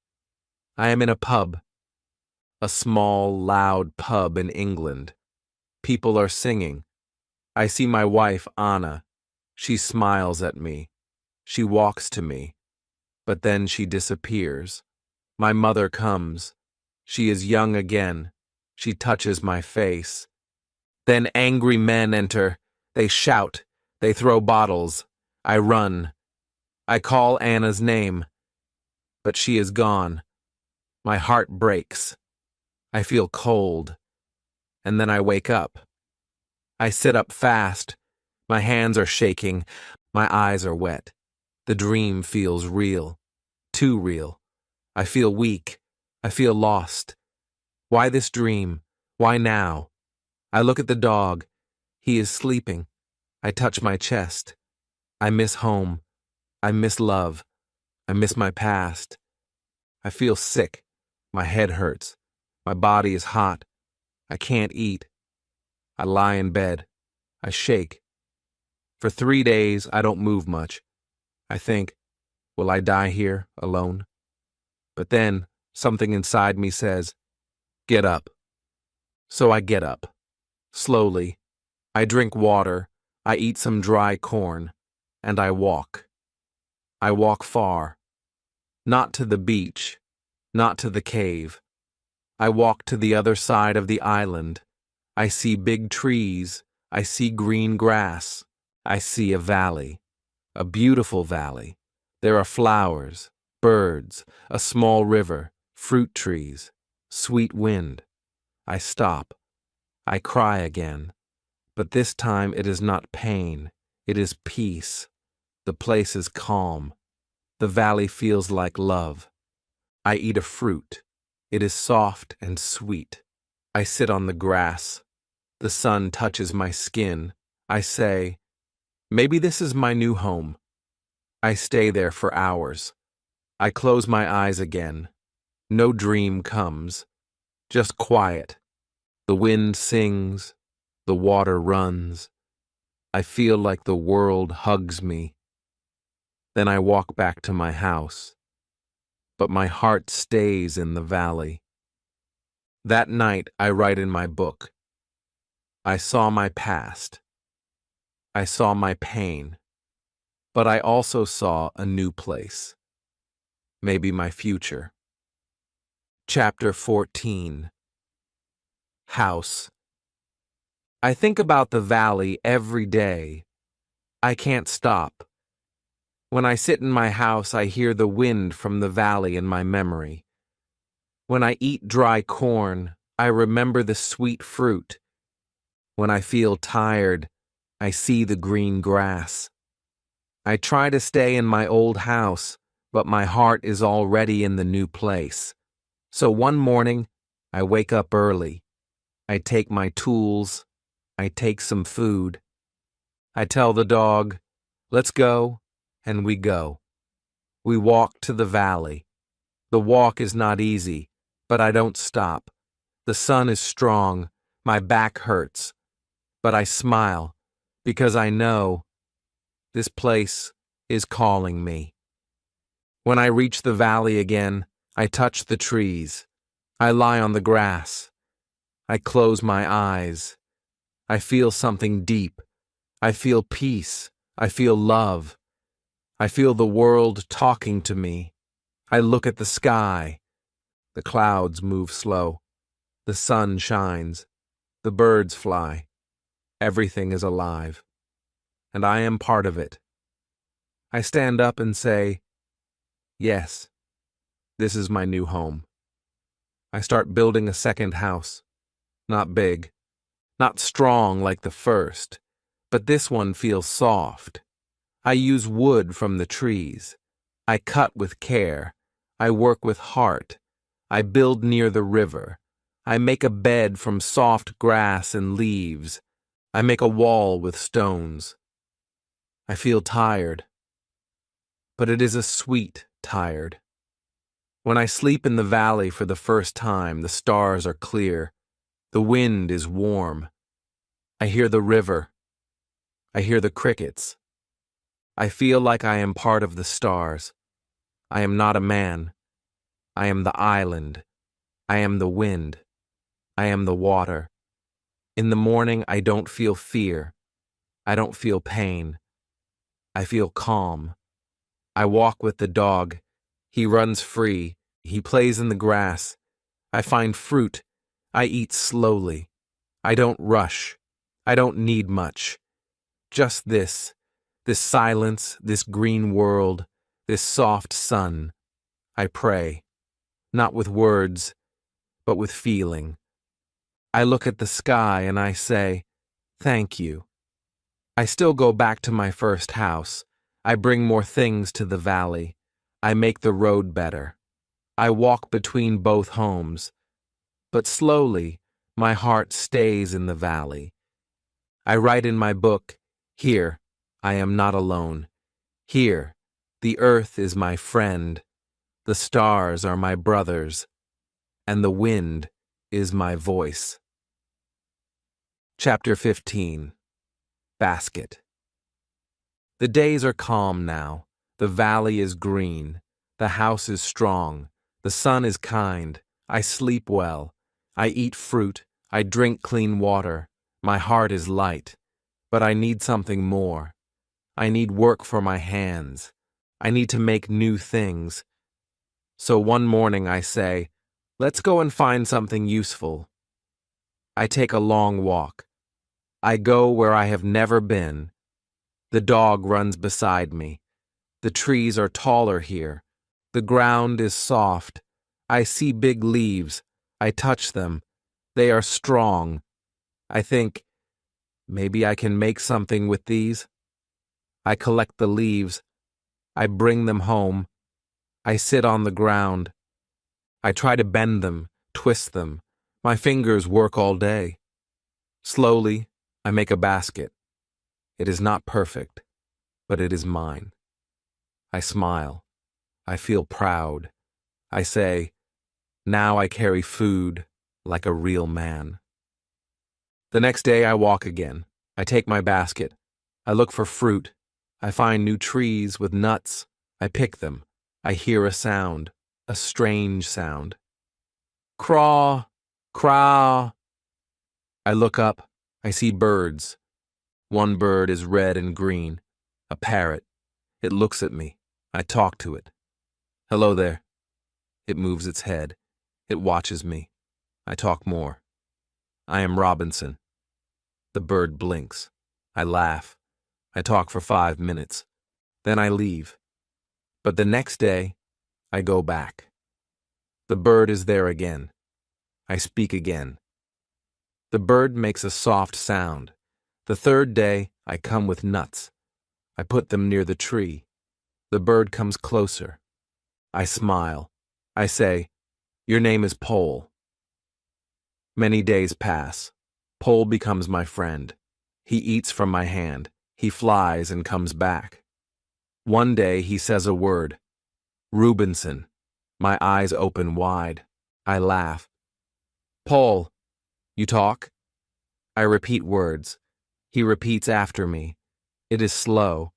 I am in a pub. A small, loud pub in England. People are singing. I see my wife, Anna. She smiles at me. She walks to me. But then she disappears. My mother comes. She is young again. She touches my face. Then angry men enter. They shout. They throw bottles. I run. I call Anna's name. But she is gone. My heart breaks. I feel cold. And then I wake up. I sit up fast. My hands are shaking. My eyes are wet. The dream feels real. Too real. I feel weak. I feel lost. Why this dream? Why now? I look at the dog. He is sleeping. I touch my chest. I miss home. I miss love. I miss my past. I feel sick. My head hurts. My body is hot. I can't eat. I lie in bed. I shake. For 3 days, I don't move much. I think, will I die here, alone? But then, something inside me says, get up. So I get up. Slowly. I drink water. I eat some dry corn. And I walk. I walk far. Not to the beach. Not to the cave. I walk to the other side of the island. I see big trees. I see green grass. I see a valley. A beautiful valley. There are flowers, birds, a small river, fruit trees, sweet wind. I stop. I cry again. But this time it is not pain. It is peace. The place is calm. The valley feels like love. I eat a fruit. It is soft and sweet. I sit on the grass. The sun touches my skin. I say, maybe this is my new home. I stay there for hours. I close my eyes again. No dream comes. Just quiet. The wind sings. The water runs. I feel like the world hugs me. Then I walk back to my house. But my heart stays in the valley. That night I write in my book. I saw my past. I saw my pain. But I also saw a new place. Maybe my future. Chapter 14. House. I think about the valley every day. I can't stop. When I sit in my house, I hear the wind from the valley in my memory. When I eat dry corn, I remember the sweet fruit. When I feel tired, I see the green grass. I try to stay in my old house, but my heart is already in the new place. So one morning, I wake up early. I take my tools. I take some food. I tell the dog, let's go, and we go. We walk to the valley. The walk is not easy, but I don't stop. The sun is strong. My back hurts. But I smile because I know this place is calling me. When I reach the valley again, I touch the trees. I lie on the grass. I close my eyes. I feel something deep. I feel peace. I feel love. I feel the world talking to me. I look at the sky. The clouds move slow. The sun shines. The birds fly. Everything is alive. And I am part of it. I stand up and say, yes, this is my new home. I start building a second house. Not big. Not strong like the first. But this one feels soft. I use wood from the trees. I cut with care. I work with heart. I build near the river. I make a bed from soft grass and leaves. I make a wall with stones. I feel tired. But it is a sweet tired. When I sleep in the valley for the first time, the stars are clear. The wind is warm. I hear the river. I hear the crickets. I feel like I am part of the stars. I am not a man. I am the island. I am the wind. I am the water. In the morning, I don't feel fear. I don't feel pain. I feel calm. I walk with the dog. He runs free. He plays in the grass. I find fruit. I eat slowly. I don't rush. I don't need much. Just this silence, this green world, this soft sun. I pray, not with words, but with feeling. I look at the sky and I say, thank you. I still go back to my first house. I bring more things to the valley. I make the road better. I walk between both homes. But slowly, my heart stays in the valley. I write in my book, here, I am not alone. Here, the earth is my friend. The stars are my brothers. And the wind is my voice. Chapter 15. Basket. The days are calm now. The valley is green. The house is strong. The sun is kind. I sleep well. I eat fruit. I drink clean water. My heart is light. But I need something more. I need work for my hands. I need to make new things. So one morning I say, let's go and find something useful. I take a long walk. I go where I have never been. The dog runs beside me. The trees are taller here. The ground is soft. I see big leaves. I touch them. They are strong. I think, maybe I can make something with these. I collect the leaves. I bring them home. I sit on the ground. I try to bend them, twist them. My fingers work all day. Slowly, I make a basket. It is not perfect, but it is mine. I smile. I feel proud. I say, now I carry food like a real man. The next day I walk again. I take my basket. I look for fruit. I find new trees with nuts. I pick them. I hear a sound, a strange sound. Craw, craw. I look up. I see birds. One bird is red and green, a parrot. It looks at me. I talk to it. Hello there. It moves its head. It watches me. I talk more. I am Robinson. The bird blinks. I laugh. I talk for 5 minutes. Then I leave. But the next day, I go back. The bird is there again. I speak again. The bird makes a soft sound. The third day, I come with nuts. I put them near the tree. The bird comes closer. I smile. I say, your name is Pole. Many days pass. Pole becomes my friend. He eats from my hand. He flies and comes back. One day he says a word. Robinson. My eyes open wide. I laugh. Paul, you talk? I repeat words. He repeats after me. It is slow,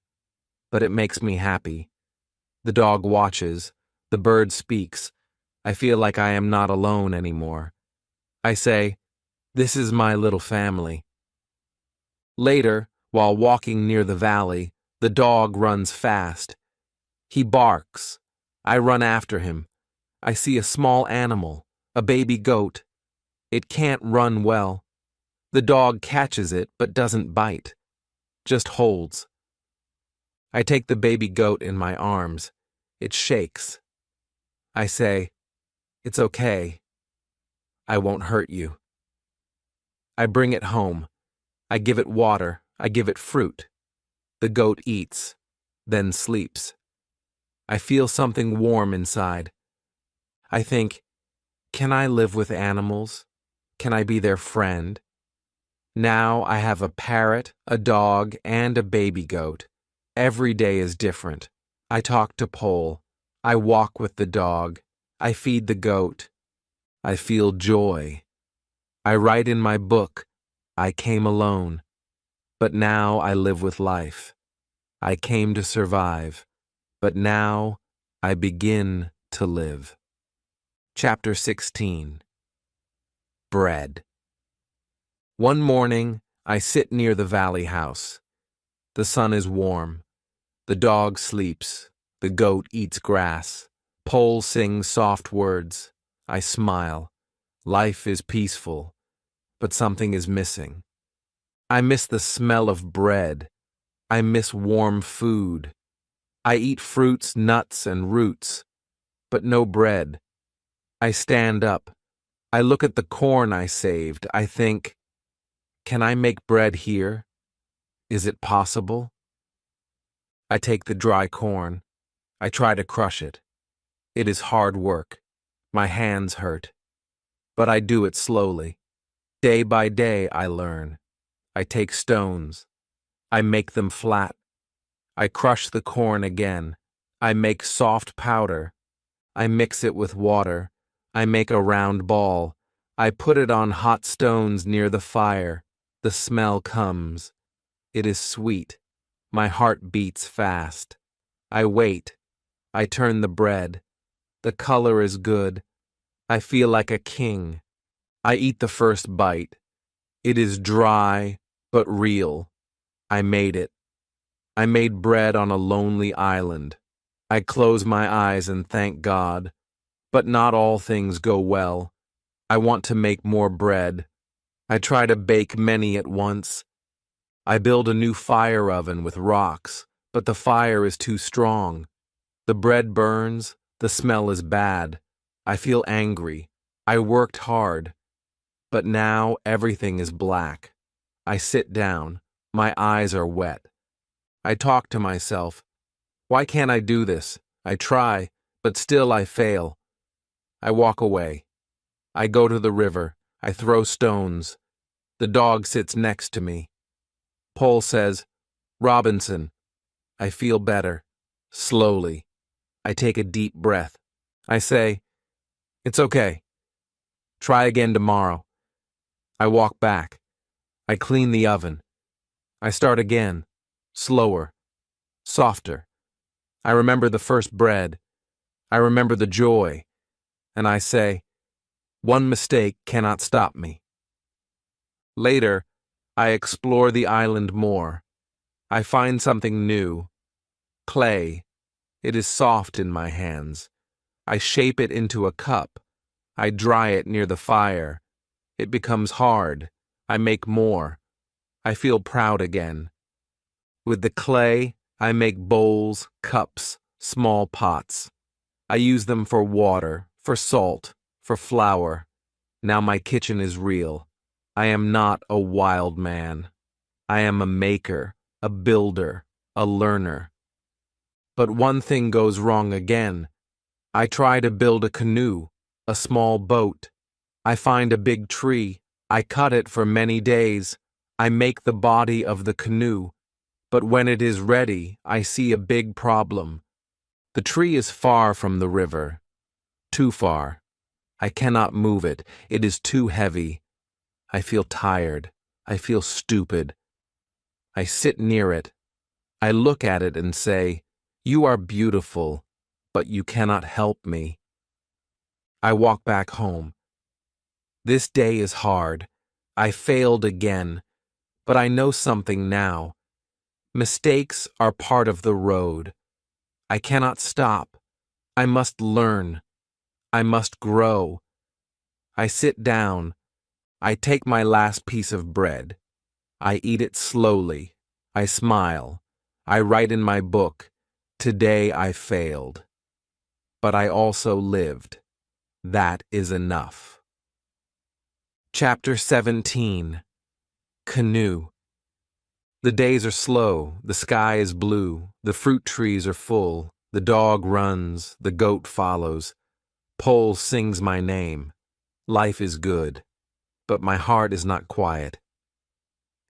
but it makes me happy. The dog watches. The bird speaks. I feel like I am not alone anymore. I say, "This is my little family." Later, while walking near the valley, the dog runs fast. He barks. I run after him. I see a small animal, a baby goat. It can't run well. The dog catches it but doesn't bite, just holds. I take the baby goat in my arms. It shakes. I say, "It's okay. I won't hurt you." I bring it home. I give it water. I give it fruit. The goat eats, then sleeps. I feel something warm inside. I think, can I live with animals? Can I be their friend? Now I have a parrot, a dog, and a baby goat. Every day is different. I talk to Pole. I walk with the dog. I feed the goat. I feel joy. I write in my book, I came alone, but now I live with life. I came to survive, but now I begin to live. Chapter 16. Bread. One morning, I sit near the valley house. The sun is warm. The dog sleeps. The goat eats grass. Pole sings soft words. I smile. Life is peaceful, but something is missing. I miss the smell of bread. I miss warm food. I eat fruits, nuts, and roots, but no bread. I stand up. I look at the corn I saved. I think, can I make bread here? Is it possible? I take the dry corn. I try to crush it. It is hard work. My hands hurt. But I do it slowly. Day by day I learn. I take stones. I make them flat. I crush the corn again. I make soft powder. I mix it with water. I make a round ball. I put it on hot stones near the fire. The smell comes. It is sweet. My heart beats fast. I wait. I turn the bread. The color is good. I feel like a king. I eat the first bite. It is dry, but real. I made it. I made bread on a lonely island. I close my eyes and thank God. But not all things go well. I want to make more bread. I try to bake many at once. I build a new fire oven with rocks, but the fire is too strong. The bread burns. The smell is bad. I feel angry. I worked hard. But now everything is black. I sit down. My eyes are wet. I talk to myself. Why can't I do this? I try, but still I fail. I walk away. I go to the river. I throw stones. The dog sits next to me. Pole says, "Robinson." I feel better. Slowly. I take a deep breath. I say, "It's okay. Try again tomorrow." I walk back. I clean the oven. I start again. Slower. Softer. I remember the first bread. I remember the joy. And I say, one mistake cannot stop me. Later, I explore the island more. I find something new. Clay. It is soft in my hands. I shape it into a cup. I dry it near the fire. It becomes hard. I make more. I feel proud again. With the clay, I make bowls, cups, small pots. I use them for water, for salt, for flour. Now my kitchen is real. I am not a wild man. I am a maker, a builder, a learner. But one thing goes wrong again. I try to build a canoe, a small boat. I find a big tree. I cut it for many days. I make the body of the canoe. But when it is ready, I see a big problem. The tree is far from the river. Too far. I cannot move it. It is too heavy. I feel tired. I feel stupid. I sit near it. I look at it and say, "You are beautiful, but you cannot help me." I walk back home. This day is hard. I failed again, but I know something now. Mistakes are part of the road. I cannot stop. I must learn. I must grow. I sit down. I take my last piece of bread. I eat it slowly. I smile. I write in my book, "Today I failed." But I also lived. That is enough. Chapter 17. Canoe. The days are slow, the sky is blue, the fruit trees are full, the dog runs, the goat follows. Pole sings my name. Life is good, but my heart is not quiet.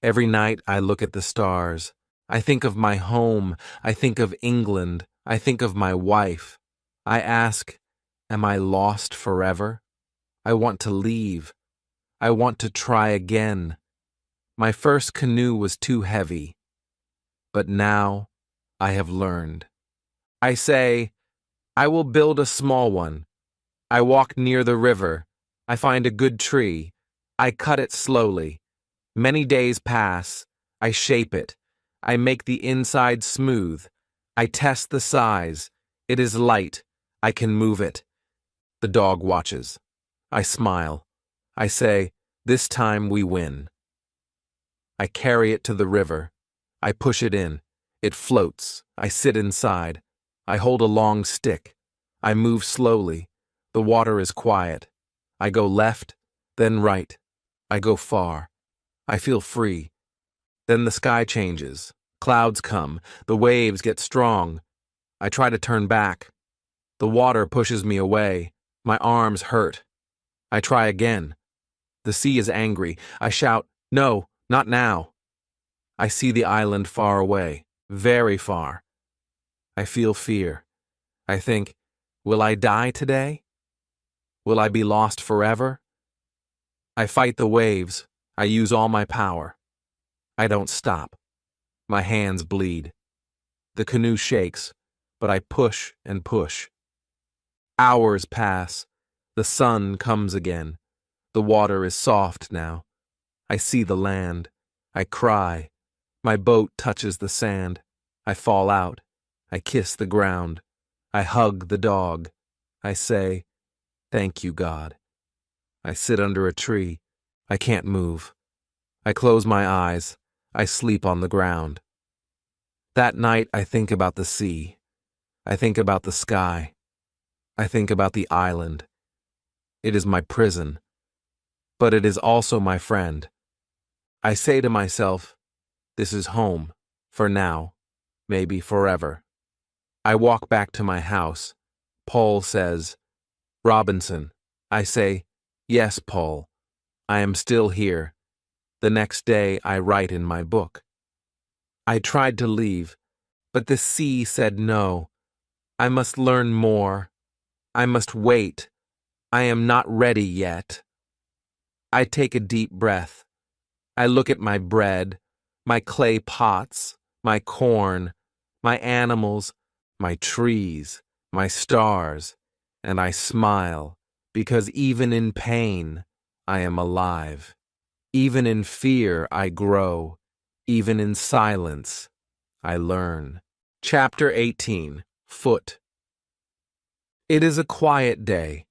Every night I look at the stars. I think of my home. I think of England. I think of my wife. I ask, am I lost forever? I want to leave. I want to try again. My first canoe was too heavy, but now I have learned. I say, I will build a small one. I walk near the river. I find a good tree. I cut it slowly. Many days pass. I shape it. I make the inside smooth. I test the size. It is light. I can move it. The dog watches. I smile. I say, this time we win. I carry it to the river. I push it in. It floats. I sit inside. I hold a long stick. I move slowly. The water is quiet. I go left, then right. I go far. I feel free. Then the sky changes. Clouds come. The waves get strong. I try to turn back. The water pushes me away. My arms hurt. I try again. The sea is angry. I shout, "No, not now." I see the island far away, very far. I feel fear. I think, will I die today? Will I be lost forever? I fight the waves. I use all my power. I don't stop. My hands bleed. The canoe shakes, but I push and push. Hours pass. The sun comes again. The water is soft now. I see the land. I cry. My boat touches the sand. I fall out. I kiss the ground. I hug the dog. I say, "Thank you, God." I sit under a tree. I can't move. I close my eyes. I sleep on the ground. That night I think about the sea. I think about the sky. I think about the island. It is my prison, but it is also my friend. I say to myself, this is home, for now, maybe forever. I walk back to my house. Paul says, "Robinson." I say, "Yes, Paul. I am still here." The next day I write in my book. I tried to leave, but the sea said no. I must learn more. I must wait. I am not ready yet. I take a deep breath. I look at my bread, my clay pots, my corn, my animals, my trees, my stars, and I smile, because even in pain, I am alive. Even in fear, I grow. Even in silence, I learn. Chapter 18. Foot. It is a quiet day.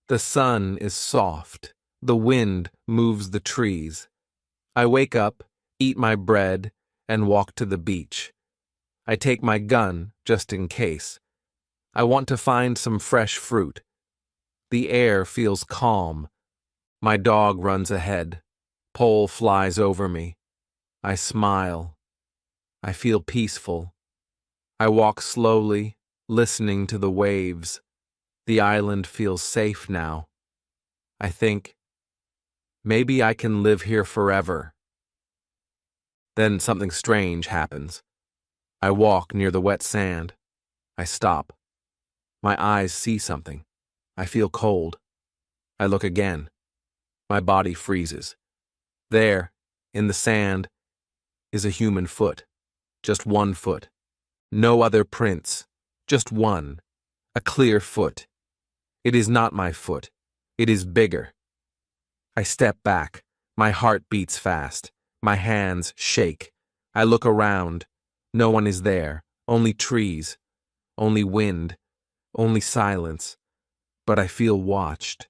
The sun is soft. The wind moves the trees. I wake up, eat my bread, and walk to the beach. I take my gun, just in case. I want to find some fresh fruit. The air feels calm. My dog runs ahead. Pole flies over me. I smile. I feel peaceful. I walk slowly, listening to the waves. The island feels safe now. I think, maybe I can live here forever. Then something strange happens. I walk near the wet sand. I stop. My eyes see something. I feel cold. I look again. My body freezes. There, in the sand, is a human foot. Just one foot. No other prints. Just one. A clear foot. It is not my foot. It is bigger. I step back. My heart beats fast. My hands shake. I look around. No one is there. Only trees. Only wind. Only silence. But I feel watched.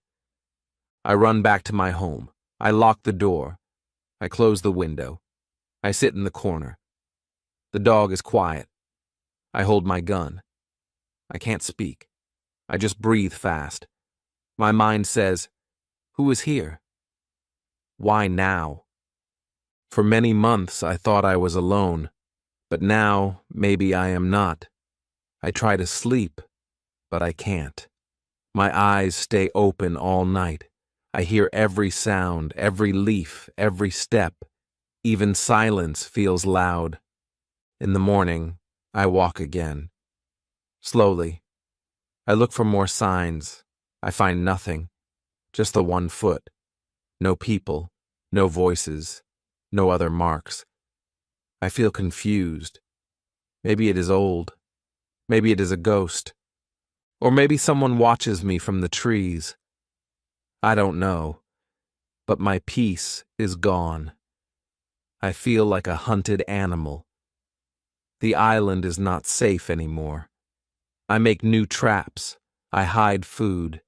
I run back to my home. I lock the door. I close the window. I sit in the corner. The dog is quiet. I hold my gun. I can't speak. I just breathe fast. My mind says, who is here? Why now? For many months I thought I was alone, but now maybe I am not. I try to sleep, but I can't. My eyes stay open all night. I hear every sound, every leaf, every step. Even silence feels loud. In the morning, I walk again. Slowly. I look for more signs. I find nothing. Just the one foot. No people. No voices. No other marks. I feel confused. Maybe it is old. Maybe it is a ghost. Or maybe someone watches me from the trees. I don't know. But my peace is gone. I feel like a hunted animal. The island is not safe anymore. I make new traps. I hide food.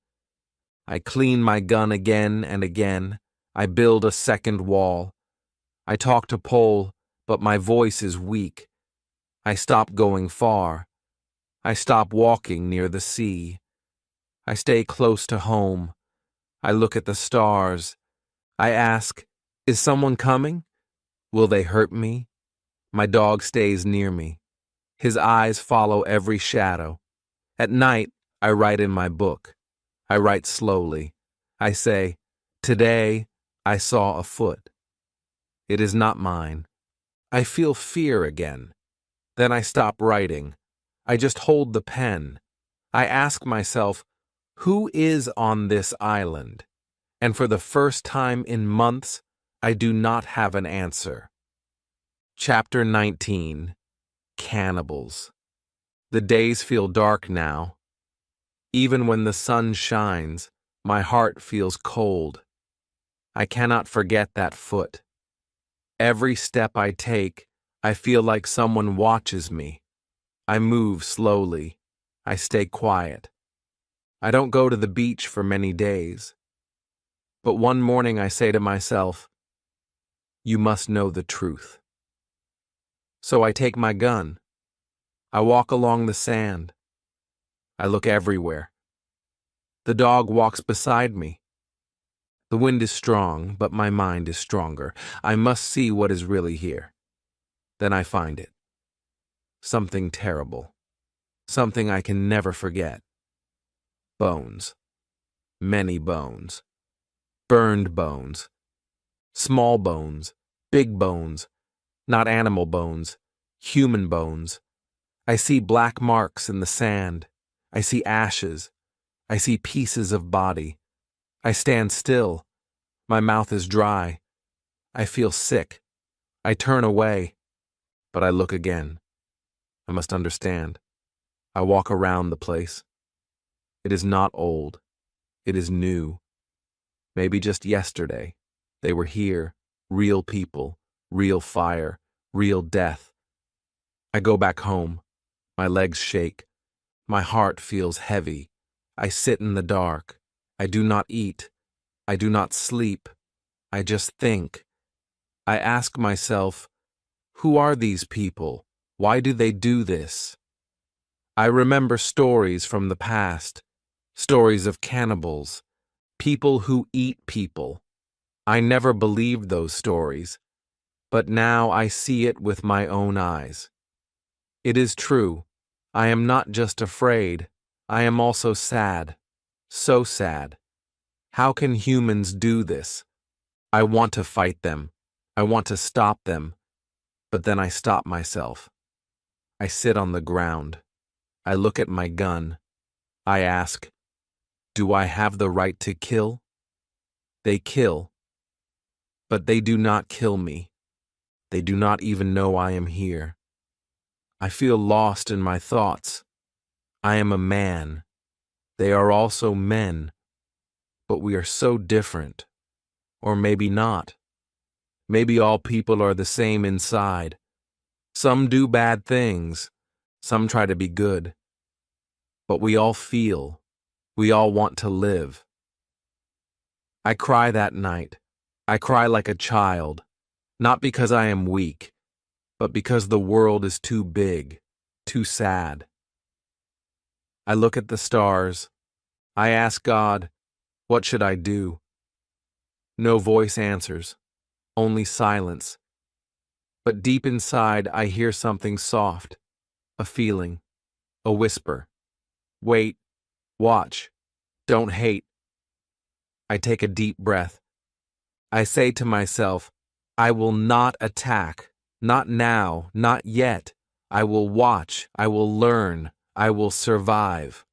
I clean my gun again and again. I build a second wall. I talk to Pole, but my voice is weak. I stop going far. I stop walking near the sea. I stay close to home. I look at the stars. I ask, is someone coming? Will they hurt me? My dog stays near me. His eyes follow every shadow. At night, I write in my book. I write slowly. I say, today I saw a foot. It is not mine. I feel fear again. Then I stop writing. I just hold the pen. I ask myself, who is on this island? And for the first time in months, I do not have an answer. Chapter 19. Cannibals. The days feel dark now. Even when the sun shines, my heart feels cold. I cannot forget that foot. Every step I take, I feel like someone watches me. I move slowly. I stay quiet. I don't go to the beach for many days. But one morning I say to myself, you must know the truth. So I take my gun. I walk along the sand. I look everywhere. The dog walks beside me. The wind is strong, but my mind is stronger. I must see what is really here. Then I find it. Something terrible. Something I can never forget. Bones. Many bones. Burned bones. Small bones. Big bones. Not animal bones. Human bones. I see black marks in the sand. I see ashes. I see pieces of body. I stand still. My mouth is dry. I feel sick. I turn away. But I look again. I must understand. I walk around the place. It is not old. It is new. Maybe just yesterday. They were here. Real people. Real fire. Real death. I go back home. My legs shake. My heart feels heavy. I sit in the dark. I do not eat. I do not sleep. I just think. I ask myself, who are these people? Why do they do this? I remember stories from the past. Stories of cannibals. People who eat people. I never believed those stories. But now I see it with my own eyes. It is true. I am not just afraid. I am also sad. So sad. How can humans do this? I want to fight them. I want to stop them. But then I stop myself. I sit on the ground. I look at my gun. I ask, do I have the right to kill? They kill, but they do not kill me. They do not even know I am here. I feel lost in my thoughts. I am a man. They are also men, but we are so different. Or maybe not. Maybe all people are the same inside. Some do bad things. Some try to be good. But we all feel. We all want to live. I cry that night. I cry like a child, not because I am weak, but because the world is too big, too sad. I look at the stars. I ask God, what should I do? No voice answers, only silence. But deep inside, I hear something soft, a feeling, a whisper. Wait, watch, don't hate. I take a deep breath. I say to myself, I will not attack, not now, not yet. I will watch, I will learn, I will survive.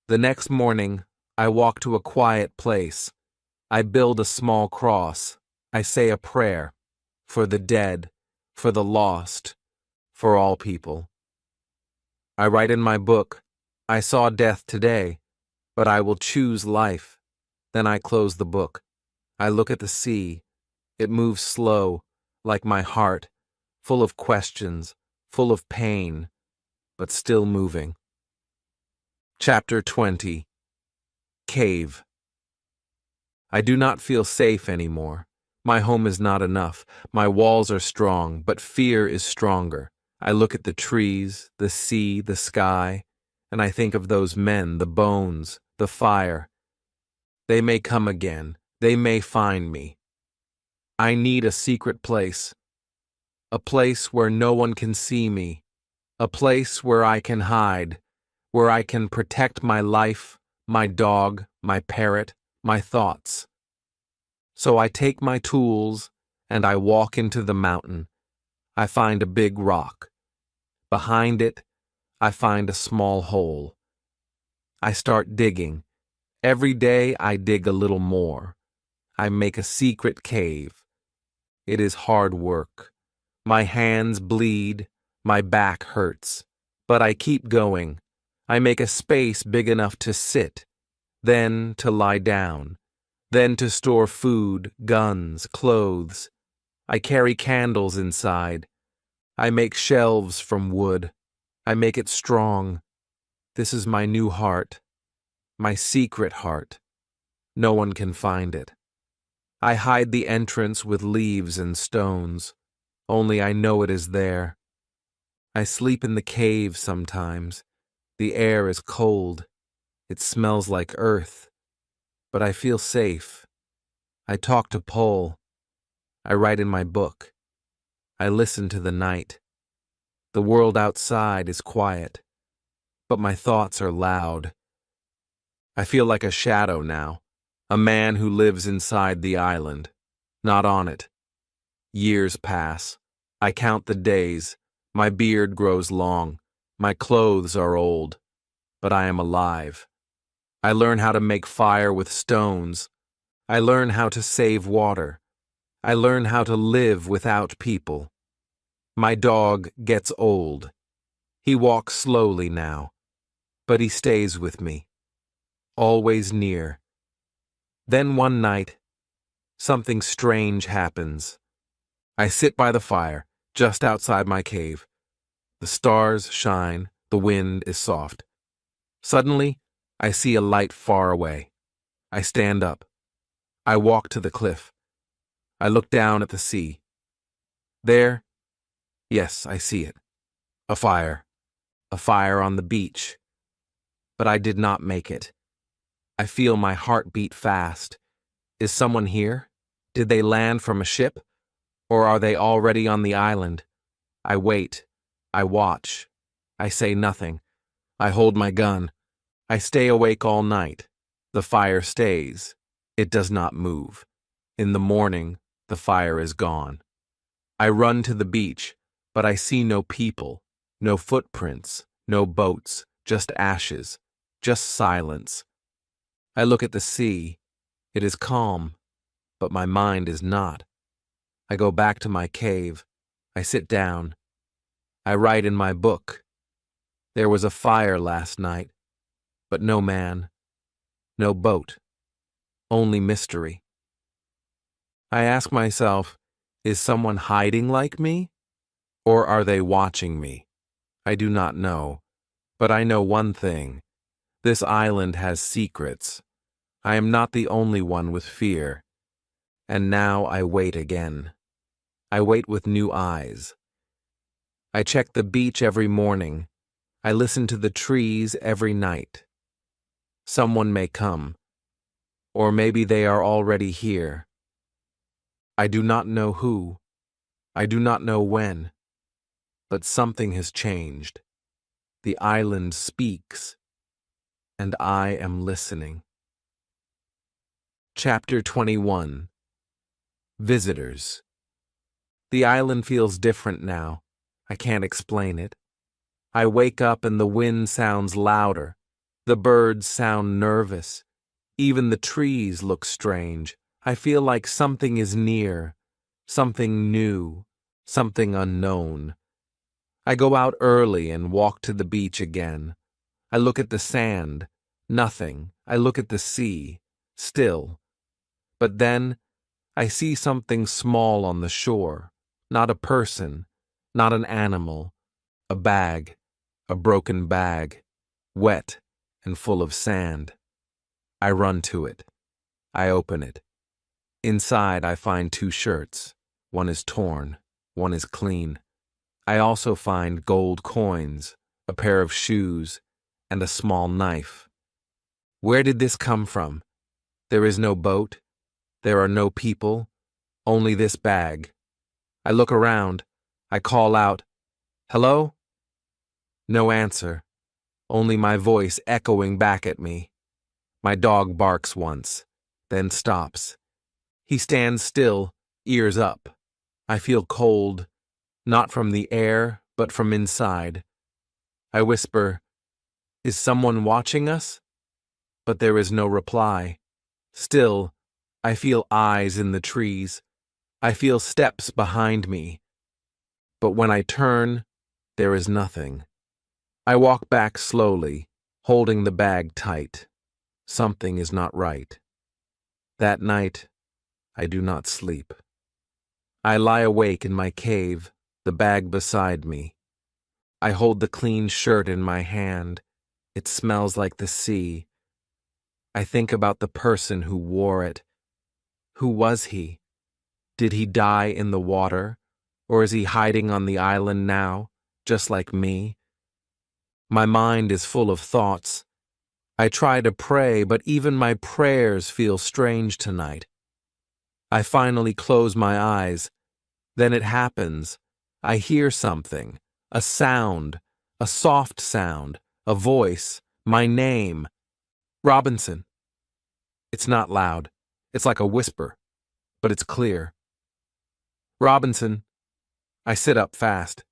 The next morning, I walk to a quiet place. I build a small cross. I say a prayer for the dead, for the lost, for all people. I write in my book, I saw death today, but I will choose life. Then I close the book. I look at the sea. It moves slow, like my heart, full of questions, full of pain, but still moving. Chapter 20. Cave. I do not feel safe anymore. My home is not enough. My walls are strong, but fear is stronger. I look at the trees, the sea, the sky, and I think of those men, the bones, the fire. They may come again. They may find me. I need a secret place. A place where no one can see me. A place where I can hide, where I can protect my life, my dog, my parrot, my thoughts. So I take my tools and I walk into the mountain. I find a big rock. Behind it, I find a small hole. I start digging. Every day I dig a little more. I make a secret cave. It is hard work. My hands bleed, my back hurts. But I keep going. I make a space big enough to sit, then to lie down, then to store food, guns, clothes. I carry candles inside. I make shelves from wood. I make it strong. This is my new heart, my secret heart. No one can find it. I hide the entrance with leaves and stones. Only I know it is there. I sleep in the cave sometimes. The air is cold. It smells like earth. But I feel safe. I talk to Paul. I write in my book. I listen to the night. The world outside is quiet, but my thoughts are loud. I feel like a shadow now, a man who lives inside the island, not on it. Years pass. I count the days. My beard grows long. My clothes are old, but I am alive. I learn how to make fire with stones. I learn how to save water. I learn how to live without people. My dog gets old. He walks slowly now, but he stays with me, always near. Then one night, something strange happens. I sit by the fire, just outside my cave. The stars shine, the wind is soft. Suddenly, I see a light far away. I stand up. I walk to the cliff. I look down at the sea. There, yes, I see it. A fire on the beach. But I did not make it. I feel my heart beat fast. Is someone here? Did they land from a ship? Or are they already on the island? I wait. I watch. I say nothing. I hold my gun. I stay awake all night. The fire stays. It does not move. In the morning, the fire is gone. I run to the beach, but I see no people, no footprints, no boats, just ashes. just silence. I look at the sea. It is calm, but my mind is not. I go back to my cave. I sit down. I write in my book. There was a fire last night, but no man, no boat, only mystery. I ask myself, is someone hiding like me? Or are they watching me? I do not know, but I know one thing. This island has secrets. I am not the only one with fear. And now I wait again. I wait with new eyes. I check the beach every morning. I listen to the trees every night. Someone may come, or maybe they are already here. I do not know who. I do not know when. But something has changed. The island speaks, and I am listening. Chapter 21. Visitors. The island feels different now. I can't explain it. I wake up and the wind sounds louder. The birds sound nervous. Even the trees look strange. I feel like something is near, something new, something unknown. I go out early and walk to the beach again. I look at the sand. Nothing. I look at the sea. Still. But then, I see something small on the shore. Not a person. Not an animal. A bag. A broken bag. Wet and full of sand. I run to it. I open it. Inside, I find 2 shirts. One is torn. One is clean. I also find gold coins, a pair of shoes, and a small knife. Where did this come from? There is no boat. There are no people. Only this bag. I look around. I call out, "Hello?" No answer. Only my voice echoing back at me. My dog barks once, then stops. He stands still, ears up. I feel cold, not from the air, but from inside. I whisper, "Is someone watching us?" But there is no reply. Still, I feel eyes in the trees. I feel steps behind me. But when I turn, there is nothing. I walk back slowly, holding the bag tight. Something is not right. That night, I do not sleep. I lie awake in my cave, the bag beside me. I hold the clean shirt in my hand. It smells like the sea. I think about the person who wore it. Who was he? Did he die in the water? Or is he hiding on the island now, just like me? My mind is full of thoughts. I try to pray, but even my prayers feel strange tonight. I finally close my eyes. Then it happens. I hear something, a sound, a soft sound, a voice, my name. Robinson. It's not loud. It's like a whisper, but it's clear. Robinson. I sit up fast.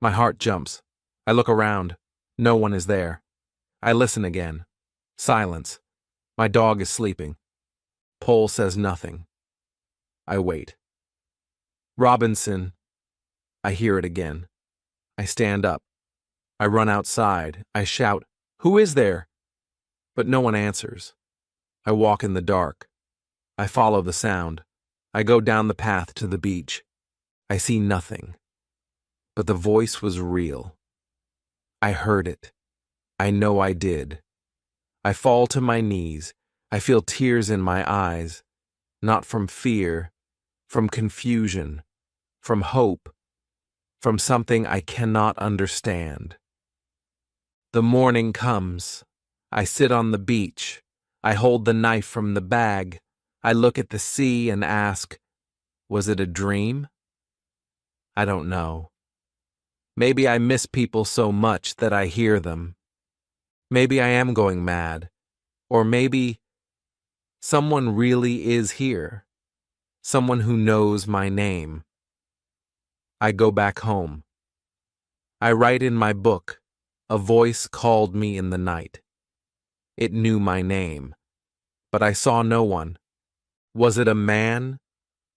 My heart jumps. I look around. No one is there. I listen again. Silence. My dog is sleeping. Pole says nothing. I wait. Robinson. I hear it again. I stand up. I run outside. I shout, "Who is there?" But no one answers. I walk in the dark. I follow the sound. I go down the path to the beach. I see nothing. But the voice was real. I heard it. I know I did. I fall to my knees. I feel tears in my eyes. Not from fear, from confusion, from hope, from something I cannot understand. The morning comes. I sit on the beach. I hold the knife from the bag. I look at the sea and ask, was it a dream? I don't know. Maybe I miss people so much that I hear them. Maybe I am going mad. Or maybe someone really is here. Someone who knows my name. I go back home. I write in my book, a voice called me in the night. It knew my name, but I saw no one. Was it a man,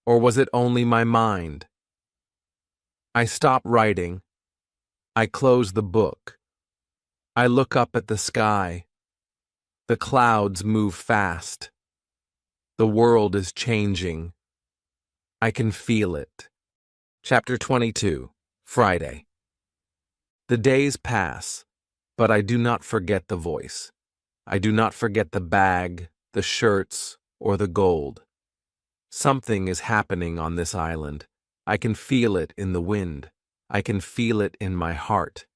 or was it only my mind? I stop writing. I close the book. I look up at the sky. The clouds move fast. The world is changing. I can feel it. Chapter 22, Friday. The days pass, but I do not forget the voice. I do not forget the bag, the shirts, or the gold. Something is happening on this island. I can feel it in the wind. I can feel it in my heart.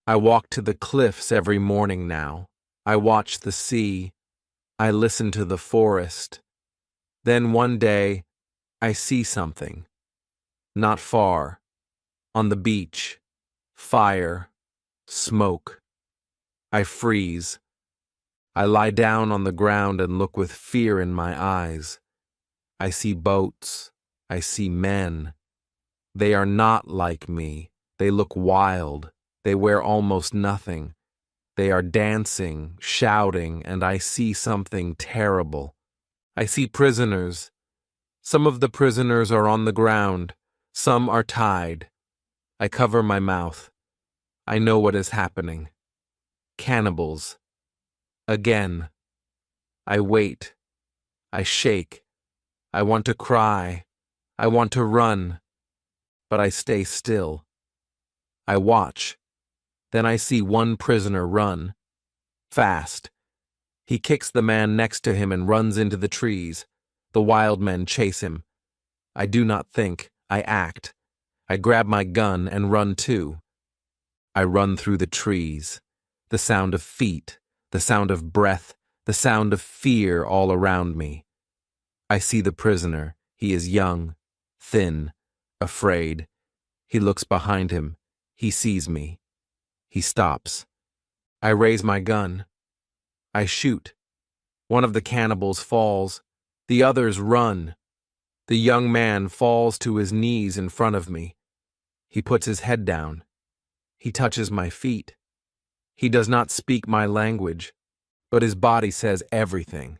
I walk to the cliffs every morning now. I watch the sea. I listen to the forest. Then one day, I see something. Not far. On the beach. Fire. Smoke. I freeze. I lie down on the ground and look with fear in my eyes. I see boats. I see men. They are not like me. They look wild. They wear almost nothing. They are dancing, shouting, and I see something terrible. I see prisoners. Some of the prisoners are on the ground. Some are tied. I cover my mouth. I know what is happening. Cannibals. Again. I wait. I shake. I want to cry. I want to run. But I stay still. I watch. Then I see one prisoner run. Fast. He kicks the man next to him and runs into the trees. The wild men chase him. I do not think. I act. I grab my gun and run too. I run through the trees. The sound of feet, the sound of breath, the sound of fear all around me. I see the prisoner. He is young, thin, afraid. He looks behind him. He sees me. He stops. I raise my gun. I shoot. One of the cannibals falls. The others run. The young man falls to his knees in front of me. He puts his head down. He touches my feet. He does not speak my language, but his body says everything.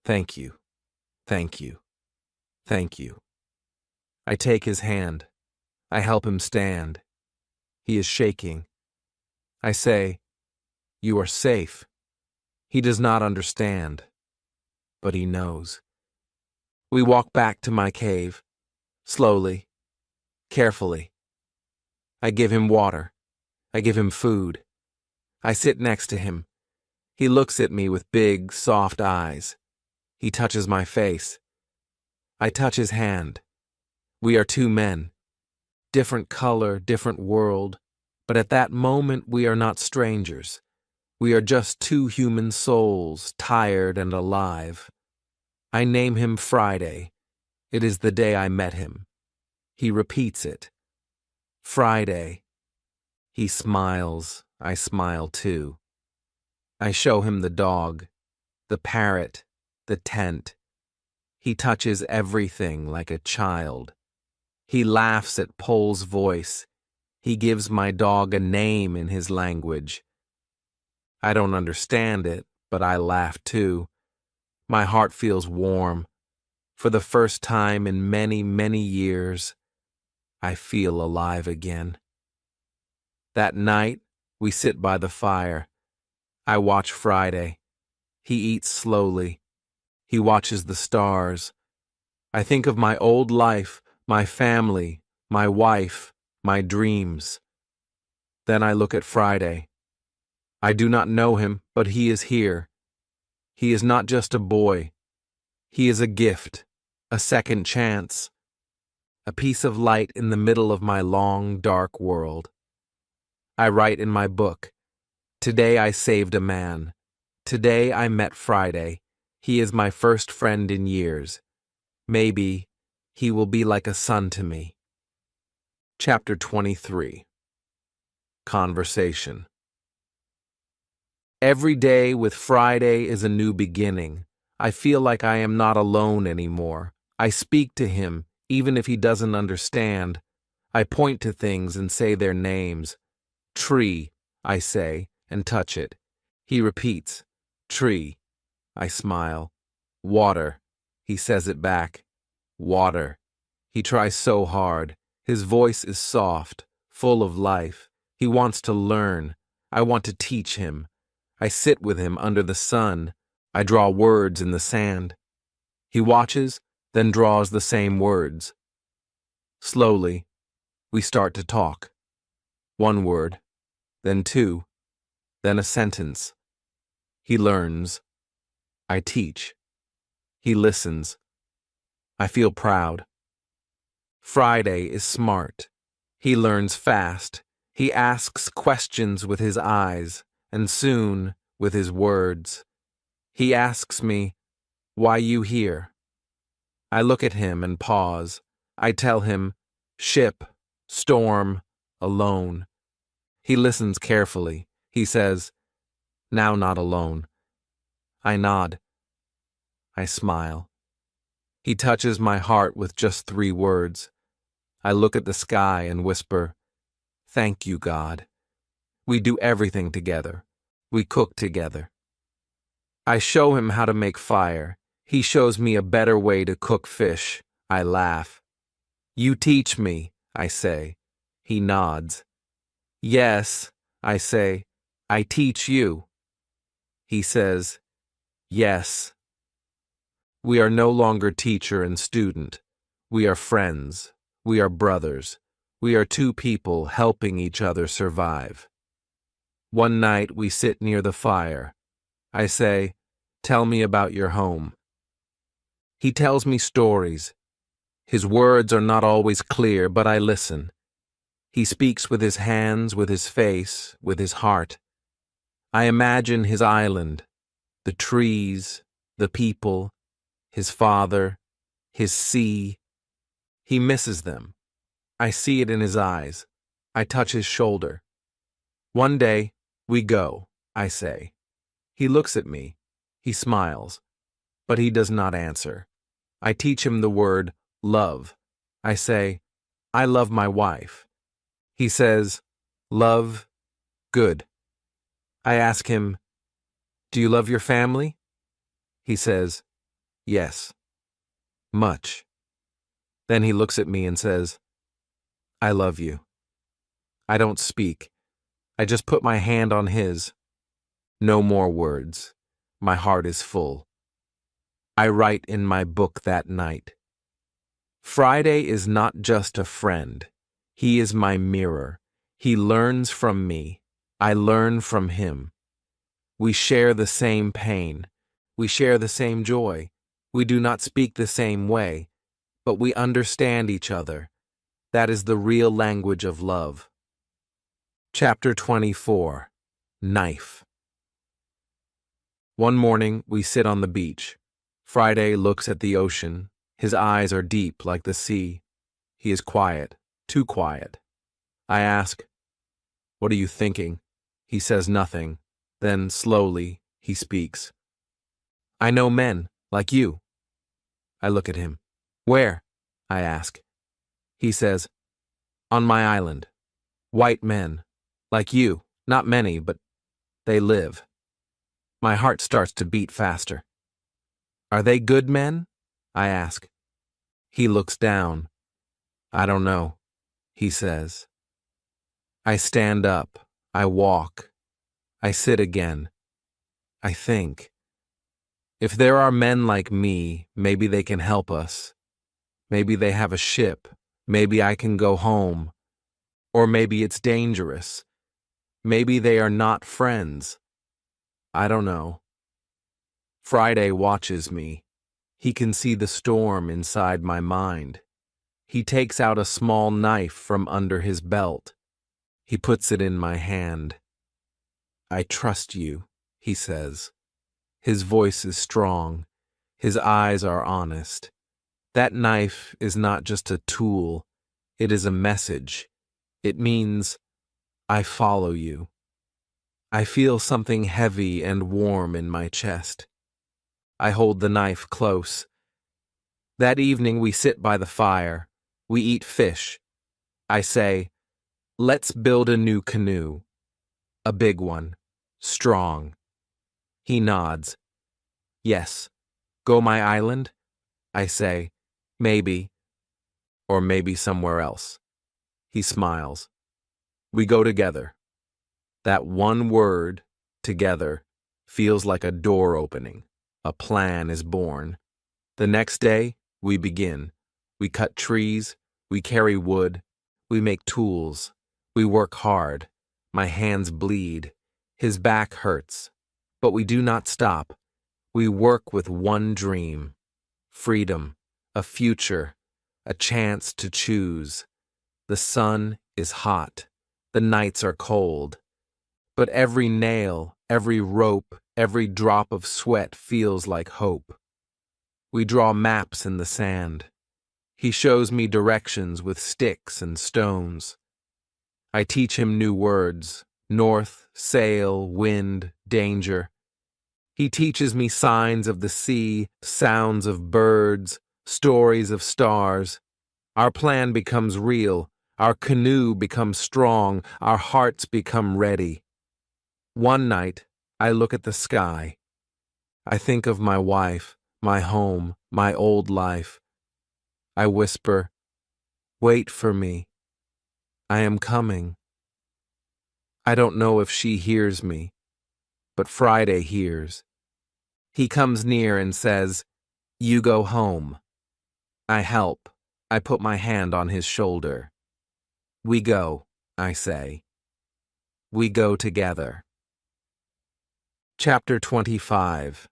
Thank you. Thank you. Thank you. I take his hand. I help him stand. He is shaking. I say, "You are safe." He does not understand, but he knows. We walk back to my cave, slowly, carefully. I give him water. I give him food. I sit next to him. He looks at me with big, soft eyes. He touches my face. I touch his hand. We are two men. Different color, different world, but at that moment we are not strangers. We are just two human souls, tired and alive. I name him Friday. It is the day I met him. He repeats it. Friday. He smiles. I smile too. I show him the dog, the parrot, the tent. He touches everything like a child. He laughs at Pole's voice. He gives my dog a name in his language. I don't understand it, but I laugh too. My heart feels warm. For the first time in many, many years, I feel alive again. That night, we sit by the fire. I watch Friday. He eats slowly. He watches the stars. I think of my old life, my family, my wife, my dreams. Then I look at Friday. I do not know him, but he is here. He is not just a boy. He is a gift, a second chance, a piece of light in the middle of my long, dark world. I write in my book, "Today I saved a man. Today I met Friday. He is my first friend in years. Maybe he will be like a son to me." Chapter 23. Conversation. Every day with Friday is a new beginning. I feel like I am not alone anymore. I speak to him, even if he doesn't understand. I point to things and say their names. Tree, I say, and touch it. He repeats, tree. I smile. Water. He says it back. Water. He tries so hard. His voice is soft, full of life. He wants to learn. I want to teach him. I sit with him under the sun. I draw words in the sand. He watches, then draws the same words. Slowly, we start to talk. One word, then two, then a sentence. He learns. I teach. He listens. I feel proud. Friday is smart. He learns fast. He asks questions with his eyes, and soon with his words. He asks me, "Why you here?" I look at him and pause. I tell him, "Ship, storm, alone." He listens carefully. He says, "Now not alone." I nod. I smile. He touches my heart with just 3 words. I look at the sky and whisper, "Thank you, God." We do everything together. We cook together. I show him how to make fire. He shows me a better way to cook fish. I laugh. "You teach me," I say. He nods. "Yes," I say, "I teach you." He says, "Yes." We are no longer teacher and student. We are friends. We are brothers. We are 2 people helping each other survive. One night we sit near the fire. I say, "Tell me about your home." He tells me stories. His words are not always clear, but I listen. He speaks with his hands, with his face, with his heart. I imagine his island, the trees, the people, his father, his sea. He misses them. I see it in his eyes. I touch his shoulder. One day, we go, I say. He looks at me. He smiles. But he does not answer. I teach him the word love. I say, "I love my wife." He says, "Love, good." I ask him, "Do you love your family?" He says, "Yes, much." Then he looks at me and says, "I love you." I don't speak. I just put my hand on his. No more words. My heart is full. I write in my book that night. Friday is not just a friend. He is my mirror. He learns from me. I learn from him. We share the same pain. We share the same joy. We do not speak the same way, but we understand each other. That is the real language of love. Chapter 24. Knife. One morning, we sit on the beach. Friday looks at the ocean. His eyes are deep like the sea. He is quiet, too quiet. I ask, "What are you thinking?" He says nothing. Then, slowly, he speaks. "I know men, like you." I look at him. "Where?" I ask. He says, "On my island. White men, like you, not many, but they live." My heart starts to beat faster. "Are they good men?" I ask. He looks down. "I don't know," he says. I stand up. I walk. I sit again. I think. If there are men like me, maybe they can help us. Maybe they have a ship. Maybe I can go home. Or maybe it's dangerous. Maybe they are not friends. I don't know. Friday watches me. He can see the storm inside my mind. He takes out a small knife from under his belt. He puts it in my hand. "I trust you," he says. His voice is strong. His eyes are honest. That knife is not just a tool. It is a message. It means, I follow you. I feel something heavy and warm in my chest. I hold the knife close. That evening we sit by the fire. We eat fish. I say, "Let's build a new canoe. A big one. Strong. He nods. Yes. Go my island? I say, maybe, or maybe somewhere else. He smiles. We go together. That one word, together, feels like a door opening. A plan is born. The next day, we begin. We cut trees, we carry wood, we make tools, we work hard. My hands bleed. His back hurts. But we do not stop. We work with one dream. Freedom, a future, a chance to choose. The sun is hot. The nights are cold. But every nail, every rope, every drop of sweat feels like hope. We draw maps in the sand. He shows me directions with sticks and stones. I teach him new words: north, sail, wind, danger. He teaches me signs of the sea, sounds of birds, stories of stars. Our plan becomes real. Our canoe becomes strong. Our hearts become ready. One night, I look at the sky. I think of my wife, my home, my old life. I whisper, wait for me. I am coming. I don't know if she hears me, but Friday hears. He comes near and says, you go home. I help. I put my hand on his shoulder. We go, I say. We go together. Chapter 25.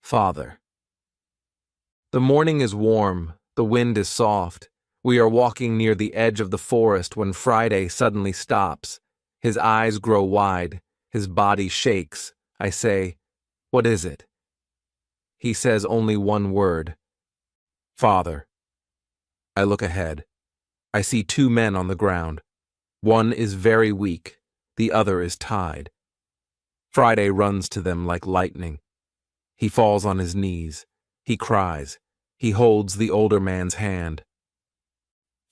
Father. The morning is warm, the wind is soft. We are walking near the edge of the forest when Friday suddenly stops. His eyes grow wide, his body shakes. I say, what is it? He says only one word. Father. I look ahead. I see two men on the ground. One is very weak, the other is tied. Friday runs to them like lightning. He falls on his knees. He cries. He holds the older man's hand.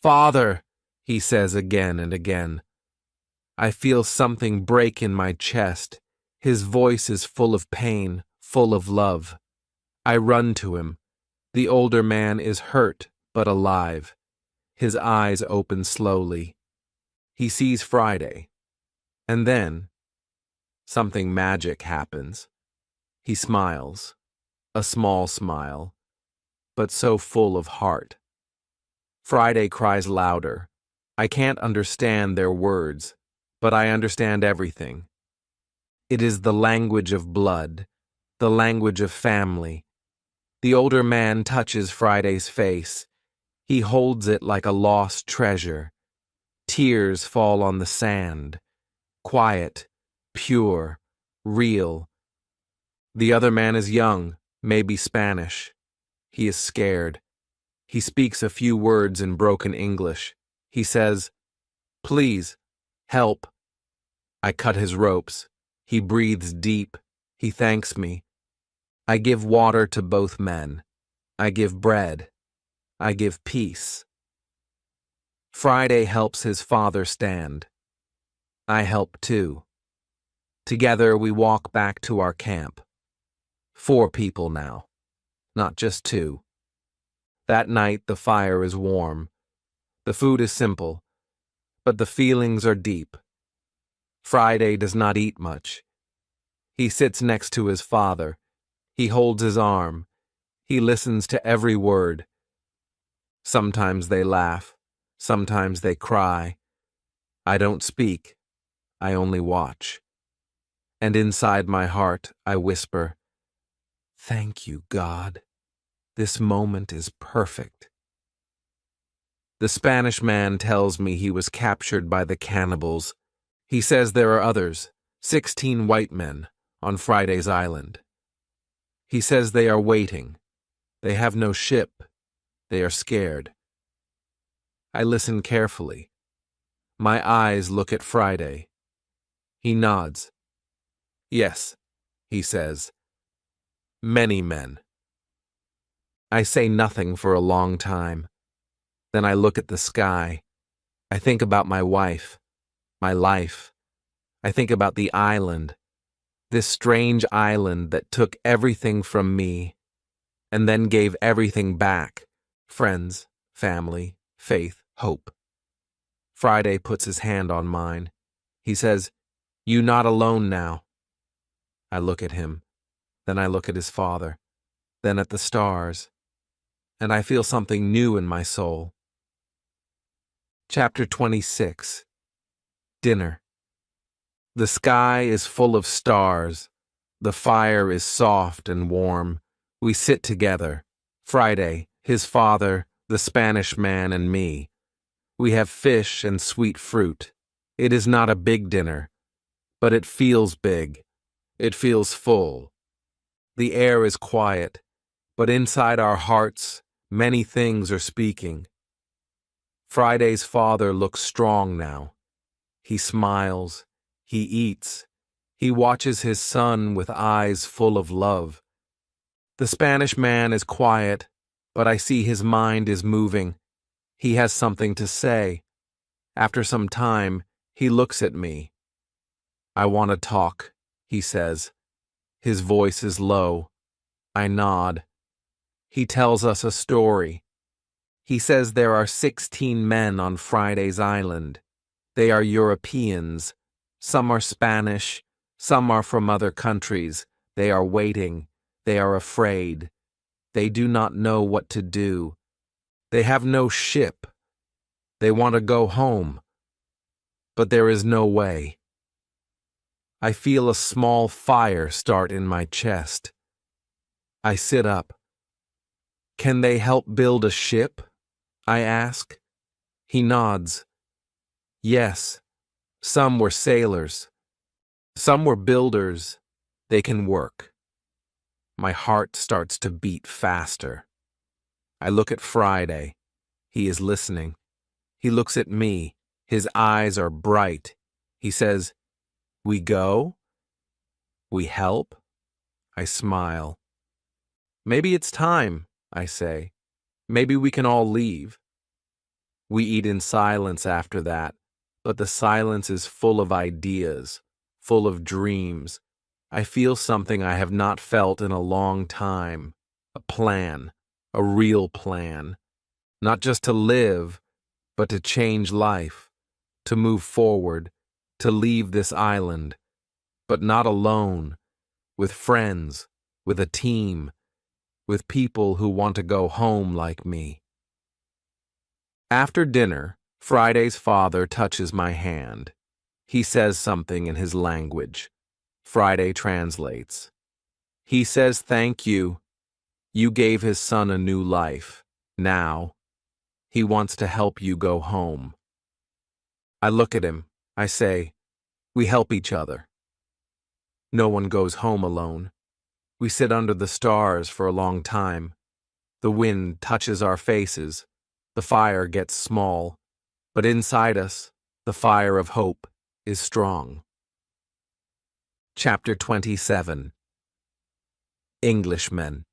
Father, he says again and again. I feel something break in my chest. His voice is full of pain, full of love. I run to him. The older man is hurt, but alive. His eyes open slowly. He sees Friday. And then, something magic happens. He smiles. A small smile, but so full of heart. Friday cries louder. I can't understand their words, but I understand everything. It is the language of blood, the language of family. The older man touches Friday's face. He holds it like a lost treasure. Tears fall on the sand. Quiet, pure, real. The other man is young, maybe Spanish. He is scared. He speaks a few words in broken English. He says, please, help. I cut his ropes. He breathes deep. He thanks me. I give water to both men. I give bread. I give peace. Friday helps his father stand. I help too. Together we walk back to our camp. 4 people now, not just 2. That night the fire is warm. The food is simple, but the feelings are deep. Friday does not eat much. He sits next to his father. He holds his arm. He listens to every word. Sometimes they laugh. Sometimes they cry. I don't speak. I only watch. And inside my heart, I whisper, thank you, God. This moment is perfect. The Spanish man tells me he was captured by the cannibals. He says there are others, 16 white men, on Friday's island. He says they are waiting. They have no ship. They are scared. I listen carefully. My eyes look at Friday. He nods. Yes, he says. Many men. I say nothing for a long time. Then I look at the sky. I think about my wife, my life. I think about the island. This strange island that took everything from me and then gave everything back. Friends, family, faith, hope. Friday puts his hand on mine. He says, "You not alone now." I look at him. Then I look at his father. Then at the stars. And I feel something new in my soul. Chapter 26. Dinner. The sky is full of stars. The fire is soft and warm. We sit together. Friday, his father, the Spanish man, and me. We have fish and sweet fruit. It is not a big dinner, but it feels big. It feels full. The air is quiet, but inside our hearts, many things are speaking. Friday's father looks strong now. He smiles. He eats. He watches his son with eyes full of love. The Spanish man is quiet, but I see his mind is moving. He has something to say. After some time, he looks at me. "I want to talk," he says. His voice is low. I nod. He tells us a story. He says there are 16 men on Friday's island. They are Europeans. Some are Spanish. Some are from other countries. They are waiting. They are afraid. They do not know what to do. They have no ship. They want to go home. But there is no way. I feel a small fire start in my chest. I sit up. "Can they help build a ship?" I ask. He nods. "Yes. Some were sailors. Some were builders. They can work." My heart starts to beat faster. I look at Friday. He is listening. He looks at me. His eyes are bright. He says, "We go? We help?" I smile. "Maybe it's time," I say. "Maybe we can all leave." We eat in silence after that, but the silence is full of ideas, full of dreams. I feel something I have not felt in a long time. A plan, a real plan. Not just to live, but to change life, to move forward, to leave this island. But not alone, with friends, with a team, with people who want to go home like me. After dinner, Friday's father touches my hand. He says something in his language. Friday translates. He says thank you. You gave his son a new life. Now, he wants to help you go home. I look at him. I say, "We help each other." No one goes home alone. We sit under the stars for a long time. The wind touches our faces. The fire gets small. But inside us, the fire of hope is strong. Chapter 27. Englishmen.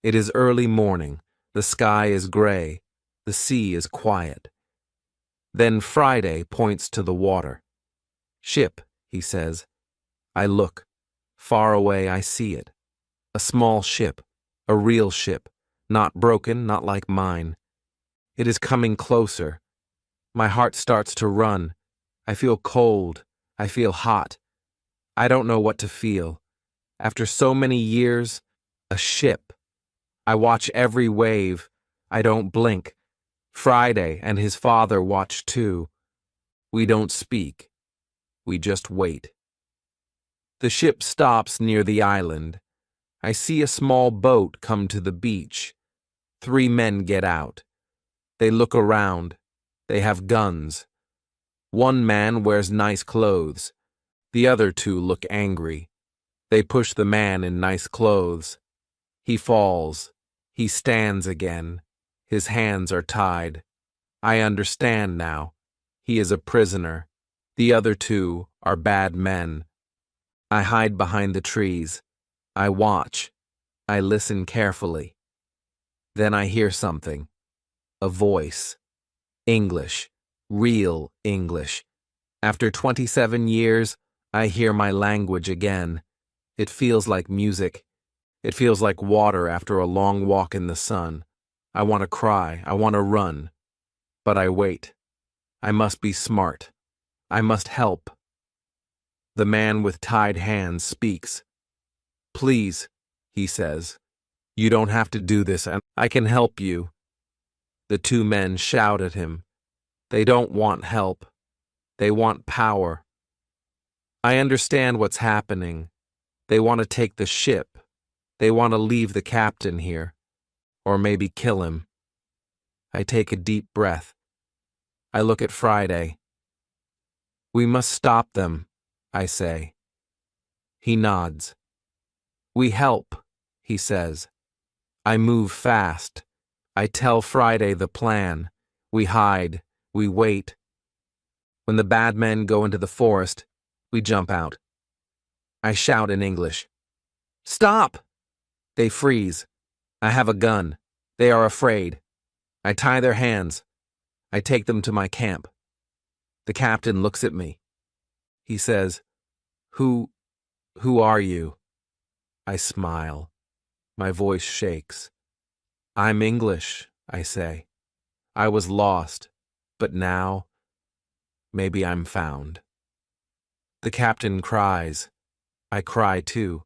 It is early morning. The sky is gray. The sea is quiet. Then Friday points to the water. "Ship," he says. I look. Far away I see it. A small ship. A real ship. Not broken, not like mine. It is coming closer. My heart starts to run. I feel cold. I feel hot. I don't know what to feel. After so many years, a ship. I watch every wave. I don't blink. Friday and his father watch too. We don't speak. We just wait. The ship stops near the island. I see a small boat come to the beach. 3 men get out. They look around. They have guns. One man wears nice clothes. The other 2 look angry. They push the man in nice clothes. He falls. He stands again. His hands are tied. I understand now. He is a prisoner. The other 2 are bad men. I hide behind the trees. I watch. I listen carefully. Then I hear something. A voice. English. Real English. After 27 years, I hear my language again. It feels like music. It feels like water after a long walk in the sun. I want to cry. I want to run. But I wait. I must be smart. I must help. The man with tied hands speaks. Please, he says. You don't have to do this, and I can help you. The two men shout at him. They don't want help. They want power. I understand what's happening. They want to take the ship. They want to leave the captain here. Or maybe kill him. I take a deep breath. I look at Friday. We must stop them, I say. He nods. We help, he says. I move fast. I tell Friday the plan. We hide. We wait. When the bad men go into the forest, we jump out. I shout in English. Stop! They freeze. I have a gun. They are afraid. I tie their hands. I take them to my camp. The captain looks at me. He says, Who are you? I smile. My voice shakes. I'm English, I say. I was lost, but now, maybe I'm found. The captain cries. I cry too.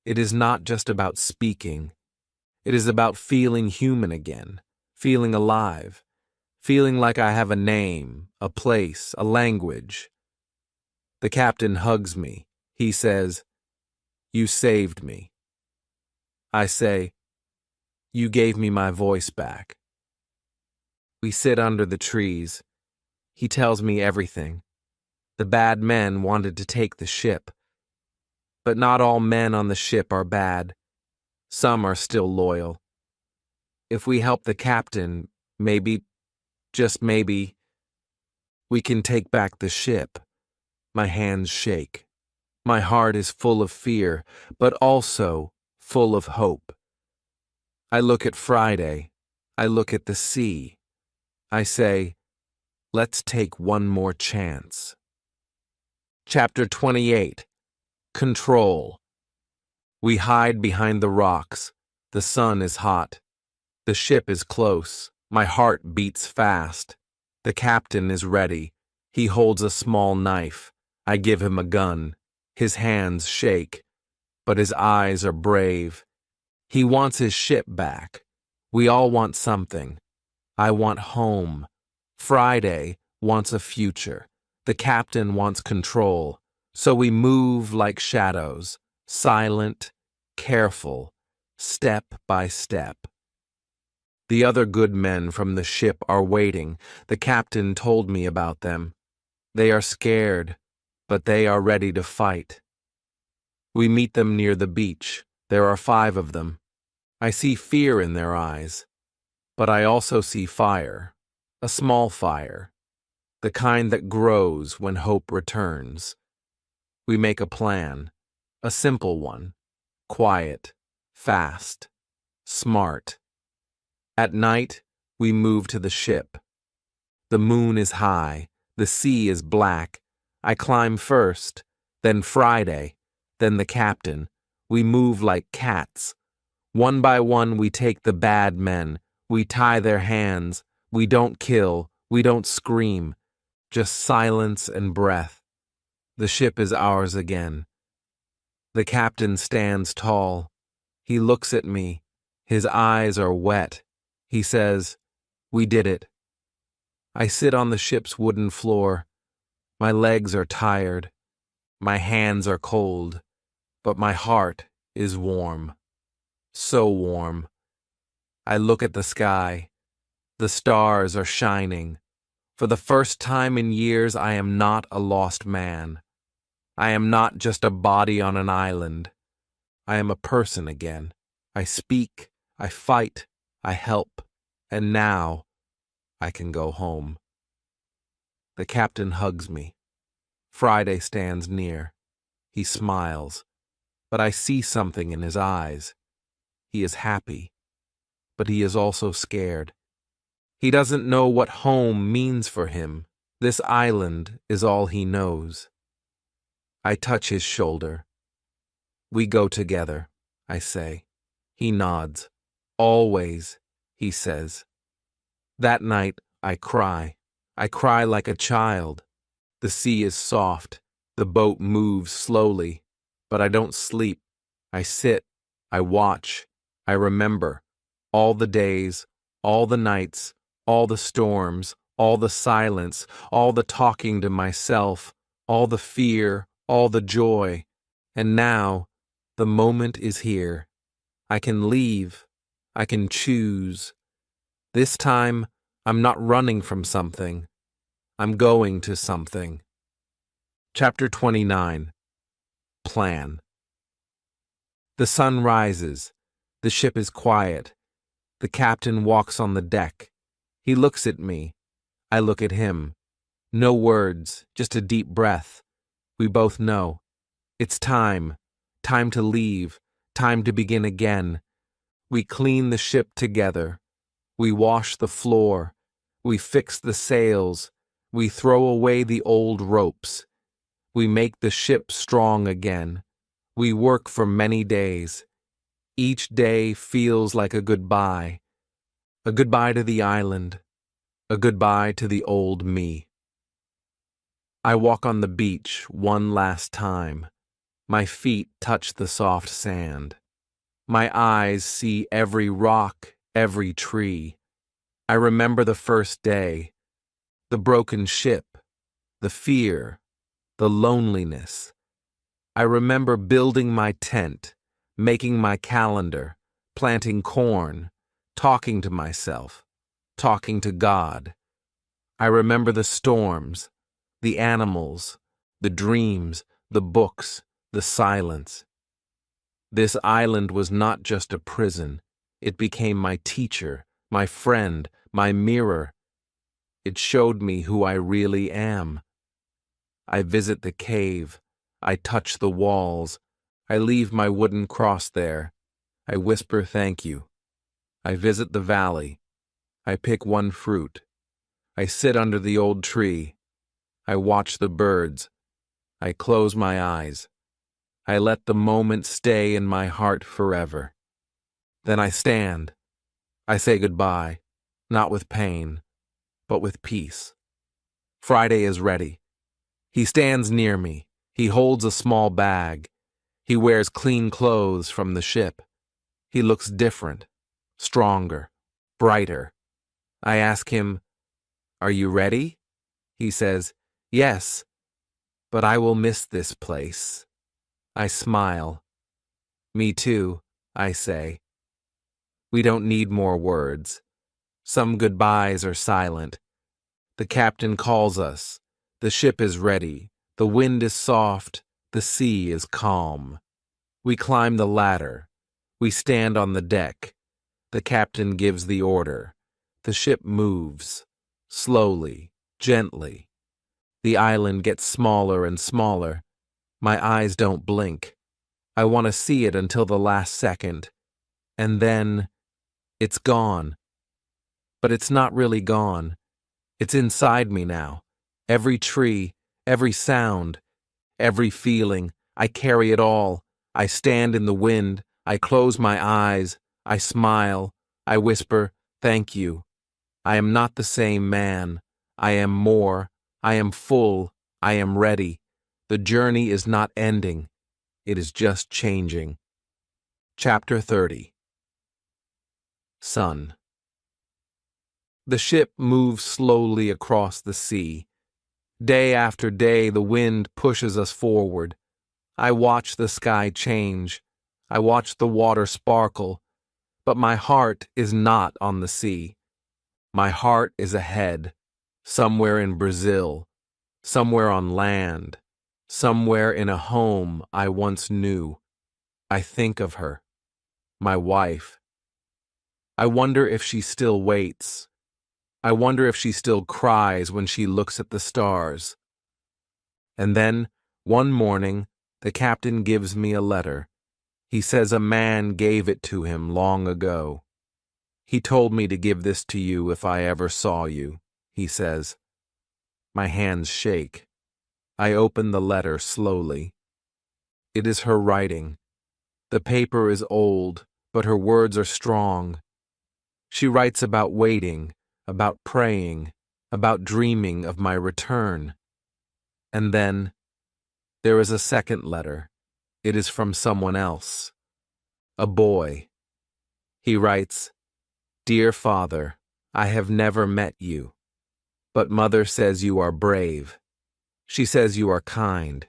It is not just about speaking. It is about feeling human again, feeling alive, feeling like I have a name, a place, a language. The captain hugs me. He says, You saved me. I say, You gave me my voice back. We sit under the trees. He tells me everything. The bad men wanted to take the ship. But not all men on the ship are bad. Some are still loyal. If we help the captain, maybe, just maybe, we can take back the ship. My hands shake. My heart is full of fear, but also full of hope. I look at Friday. I look at the sea. I say, let's take one more chance. Chapter 28. Control. We hide behind the rocks. The sun is hot. The ship is close. My heart beats fast. The captain is ready. He holds a small knife. I give him a gun. His hands shake, but his eyes are brave. He wants his ship back. We all want something. I want home. Friday wants a future. The captain wants control. So we move like shadows, silent, careful, step by step. The other good men from the ship are waiting. The captain told me about them. They are scared, but they are ready to fight. We meet them near the beach. There are 5 of them. I see fear in their eyes, but I also see fire, a small fire, the kind that grows when hope returns. We make a plan, a simple one, quiet, fast, smart. At night, we move to the ship. The moon is high, the sea is black. I climb first, then Friday, then the captain. We move like cats. One by one we take the bad men. We tie their hands. We don't kill. We don't scream. Just silence and breath. The ship is ours again. The captain stands tall. He looks at me. His eyes are wet. He says, "We did it." I sit on the ship's wooden floor. My legs are tired. My hands are cold. But my heart is warm. So warm. I look at the sky. The stars are shining. For the first time in years, I am not a lost man. I am not just a body on an island. I am a person again. I speak, I fight, I help, and now I can go home. The captain hugs me. Friday stands near. He smiles, but I see something in his eyes. He is happy, but he is also scared. He doesn't know what home means for him. This island is all he knows. I touch his shoulder. We go together, I say. He nods. Always, he says. That night, I cry. I cry like a child. The sea is soft. The boat moves slowly. But I don't sleep. I sit. I watch. I remember. All the days, all the nights, all the storms, all the silence, all the talking to myself, all the fear, all the joy. And now, the moment is here. I can leave. I can choose. This time, I'm not running from something. I'm going to something. Chapter 29. Plan. The sun rises. The ship is quiet. The captain walks on the deck. He looks at me. I look at him. No words, just a deep breath. We both know. It's time. Time to leave. Time to begin again. We clean the ship together. We wash the floor. We fix the sails. We throw away the old ropes. We make the ship strong again. We work for many days. Each day feels like a goodbye. A goodbye to the island. A goodbye to the old me. I walk on the beach one last time. My feet touch the soft sand. My eyes see every rock, every tree. I remember the first day, the broken ship, the fear, the loneliness. I remember building my tent, making my calendar, planting corn, talking to myself, talking to God. I remember the storms, the animals, the dreams, the books, the silence. This island was not just a prison. It became my teacher, my friend, my mirror. It showed me who I really am. I visit the cave. I touch the walls. I leave my wooden cross there. I whisper thank you. I visit the valley. I pick one fruit. I sit under the old tree. I watch the birds. I close my eyes. I let the moment stay in my heart forever. Then I stand. I say goodbye, not with pain, but with peace. Friday is ready. He stands near me. He holds a small bag. He wears clean clothes from the ship. He looks different, stronger, brighter. I ask him, "Are you ready?" He says, "Yes, but I will miss this place." I smile. "Me too," I say. We don't need more words. Some goodbyes are silent. The captain calls us. The ship is ready. The wind is soft. The sea is calm. We climb the ladder. We stand on the deck. The captain gives the order. The ship moves. Slowly, gently. The island gets smaller and smaller. My eyes don't blink. I want to see it until the last second. And then, it's gone. But it's not really gone. It's inside me now. Every tree, every sound, every feeling. I carry it all. I stand in the wind. I close my eyes. I smile. I whisper, "Thank you." I am not the same man. I am more. I am full. I am ready. The journey is not ending. It is just changing. Chapter 30. Sun. The ship moves slowly across the sea. Day after day, the wind pushes us forward. I watch the sky change. I watch the water sparkle. But my heart is not on the sea. My heart is ahead, somewhere in Brazil, somewhere on land, somewhere in a home I once knew. I think of her, my wife. I wonder if she still waits. I wonder if she still cries when she looks at the stars. And then, one morning, the captain gives me a letter. He says a man gave it to him long ago. He told me to give this to you if I ever saw you, he says. My hands shake. I open the letter slowly. It is her writing. The paper is old, but her words are strong. She writes about waiting, about praying, about dreaming of my return. And then there is a second letter. It is from someone else. A boy. He writes, "Dear Father, I have never met you, but Mother says you are brave. She says you are kind.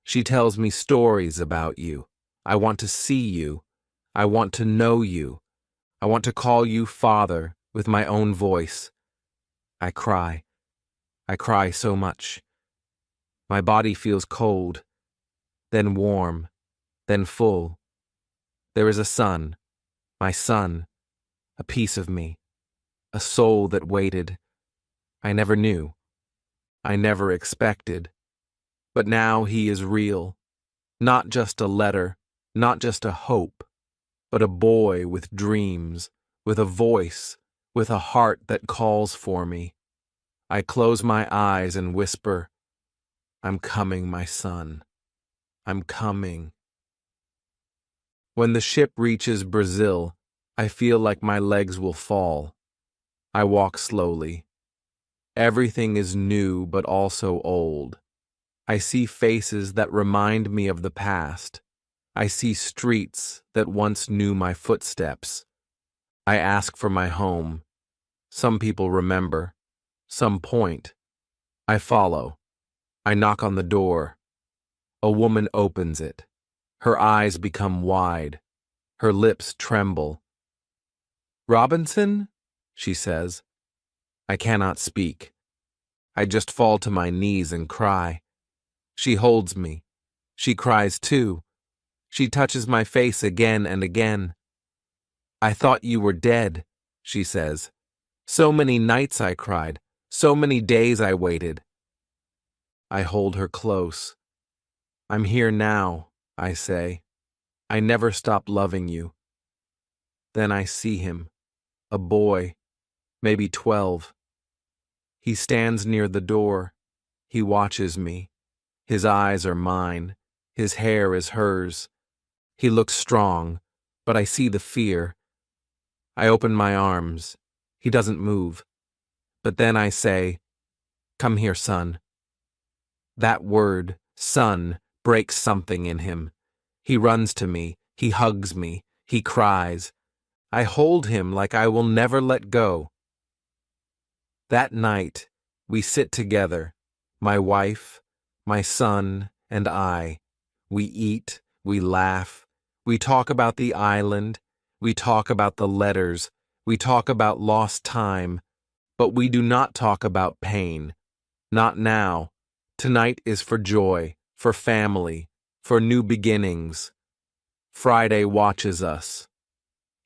She tells me stories about you. I want to see you. I want to know you. I want to call you Father with my own voice." I cry. I cry so much. My body feels cold, then warm, then full. There is a son, my son, a piece of me, a soul that waited. I never knew. I never expected. But now he is real. Not just a letter, not just a hope, but a boy with dreams, with a voice, with a heart that calls for me. I close my eyes and whisper, "I'm coming, my son. I'm coming." When the ship reaches Brazil, I feel like my legs will fall. I walk slowly. Everything is new but also old. I see faces that remind me of the past. I see streets that once knew my footsteps. I ask for my home. Some people remember. Some point. I follow. I knock on the door. A woman opens it. Her eyes become wide. Her lips tremble. "Robinson?" she says. I cannot speak. I just fall to my knees and cry. She holds me. She cries too. She touches my face again and again. "I thought you were dead," she says. "So many nights I cried. So many days I waited." I hold her close. "I'm here now," I say. "I never stopped loving you." Then I see him, a boy, maybe 12. He stands near the door. He watches me. His eyes are mine. His hair is hers. He looks strong, but I see the fear. I open my arms. He doesn't move. But then I say, "Come here, son." That word, son, breaks something in him. He runs to me. He hugs me. He cries. I hold him like I will never let go. That night, we sit together, my wife, my son, and I. We eat, we laugh, we talk about the island, we talk about the letters, we talk about lost time, but we do not talk about pain. Not now. Tonight is for joy, for family, for new beginnings. Friday watches us.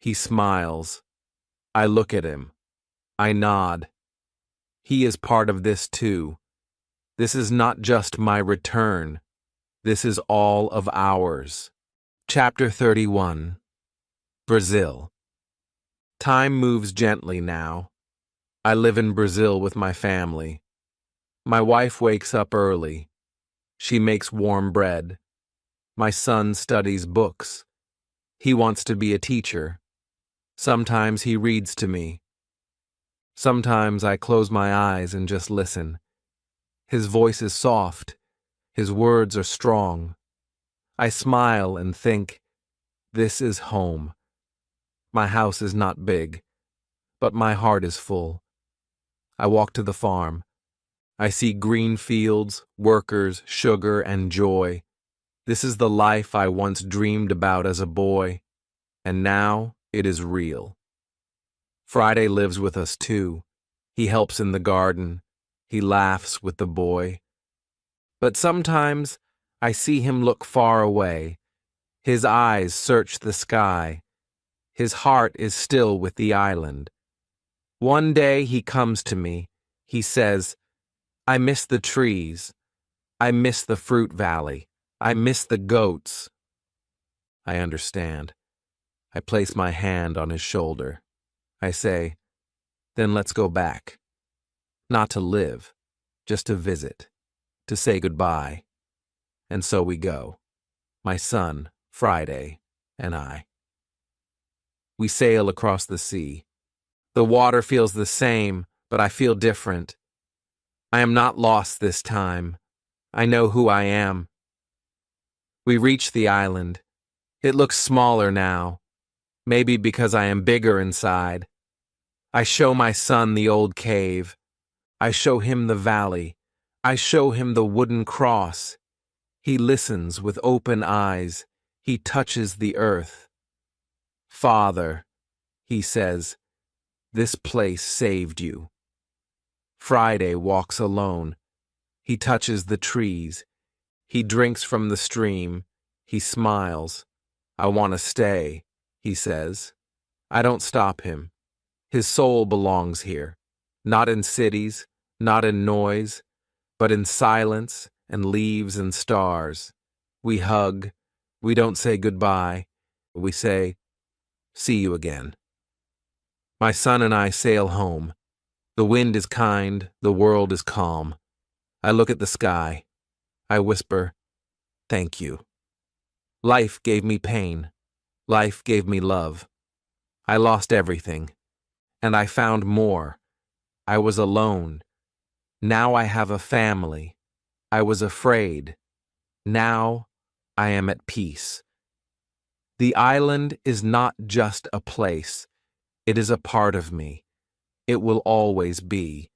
He smiles. I look at him. I nod. He is part of this too. This is not just my return. This is all of ours. Chapter 31. Brazil. Time moves gently now. I live in Brazil with my family. My wife wakes up early. She makes warm bread. My son studies books. He wants to be a teacher. Sometimes he reads to me. Sometimes I close my eyes and just listen. His voice is soft. His words are strong. I smile and think, this is home. My house is not big, but my heart is full. I walk to the farm. I see green fields, workers, sugar, and joy. This is the life I once dreamed about as a boy, and now it is real. Friday lives with us too. He helps in the garden. He laughs with the boy. But sometimes I see him look far away. His eyes search the sky. His heart is still with the island. One day he comes to me. He says, "I miss the trees. I miss the fruit valley. I miss the goats." I understand. I place my hand on his shoulder. I say, "Then let's go back. Not to live, just to visit. to say goodbye. And so we go. My son, Friday, and I. We sail across the sea. The water feels the same, but I feel different. I am not lost this time. I know who I am. We reach the island. It looks smaller now, maybe because I am bigger inside. I show my son the old cave. I show him the valley. I show him the wooden cross. He listens with open eyes. He touches the earth. Father, he says, this place saved you. Friday walks alone. He touches the trees. He drinks from the stream. He smiles. I want to stay, he says. I don't stop him. His soul belongs here, not in cities, not in noise, but in silence and leaves and stars. We hug. We don't say goodbye. We say, see you again. My son and I sail home. The wind is kind. The world is calm. I look at the sky. I whisper, thank you. Life gave me pain. Life gave me love. I lost everything. And I found more. I was alone. Now I have a family. I was afraid. Now I am at peace. The island is not just a place. It is a part of me. It will always be.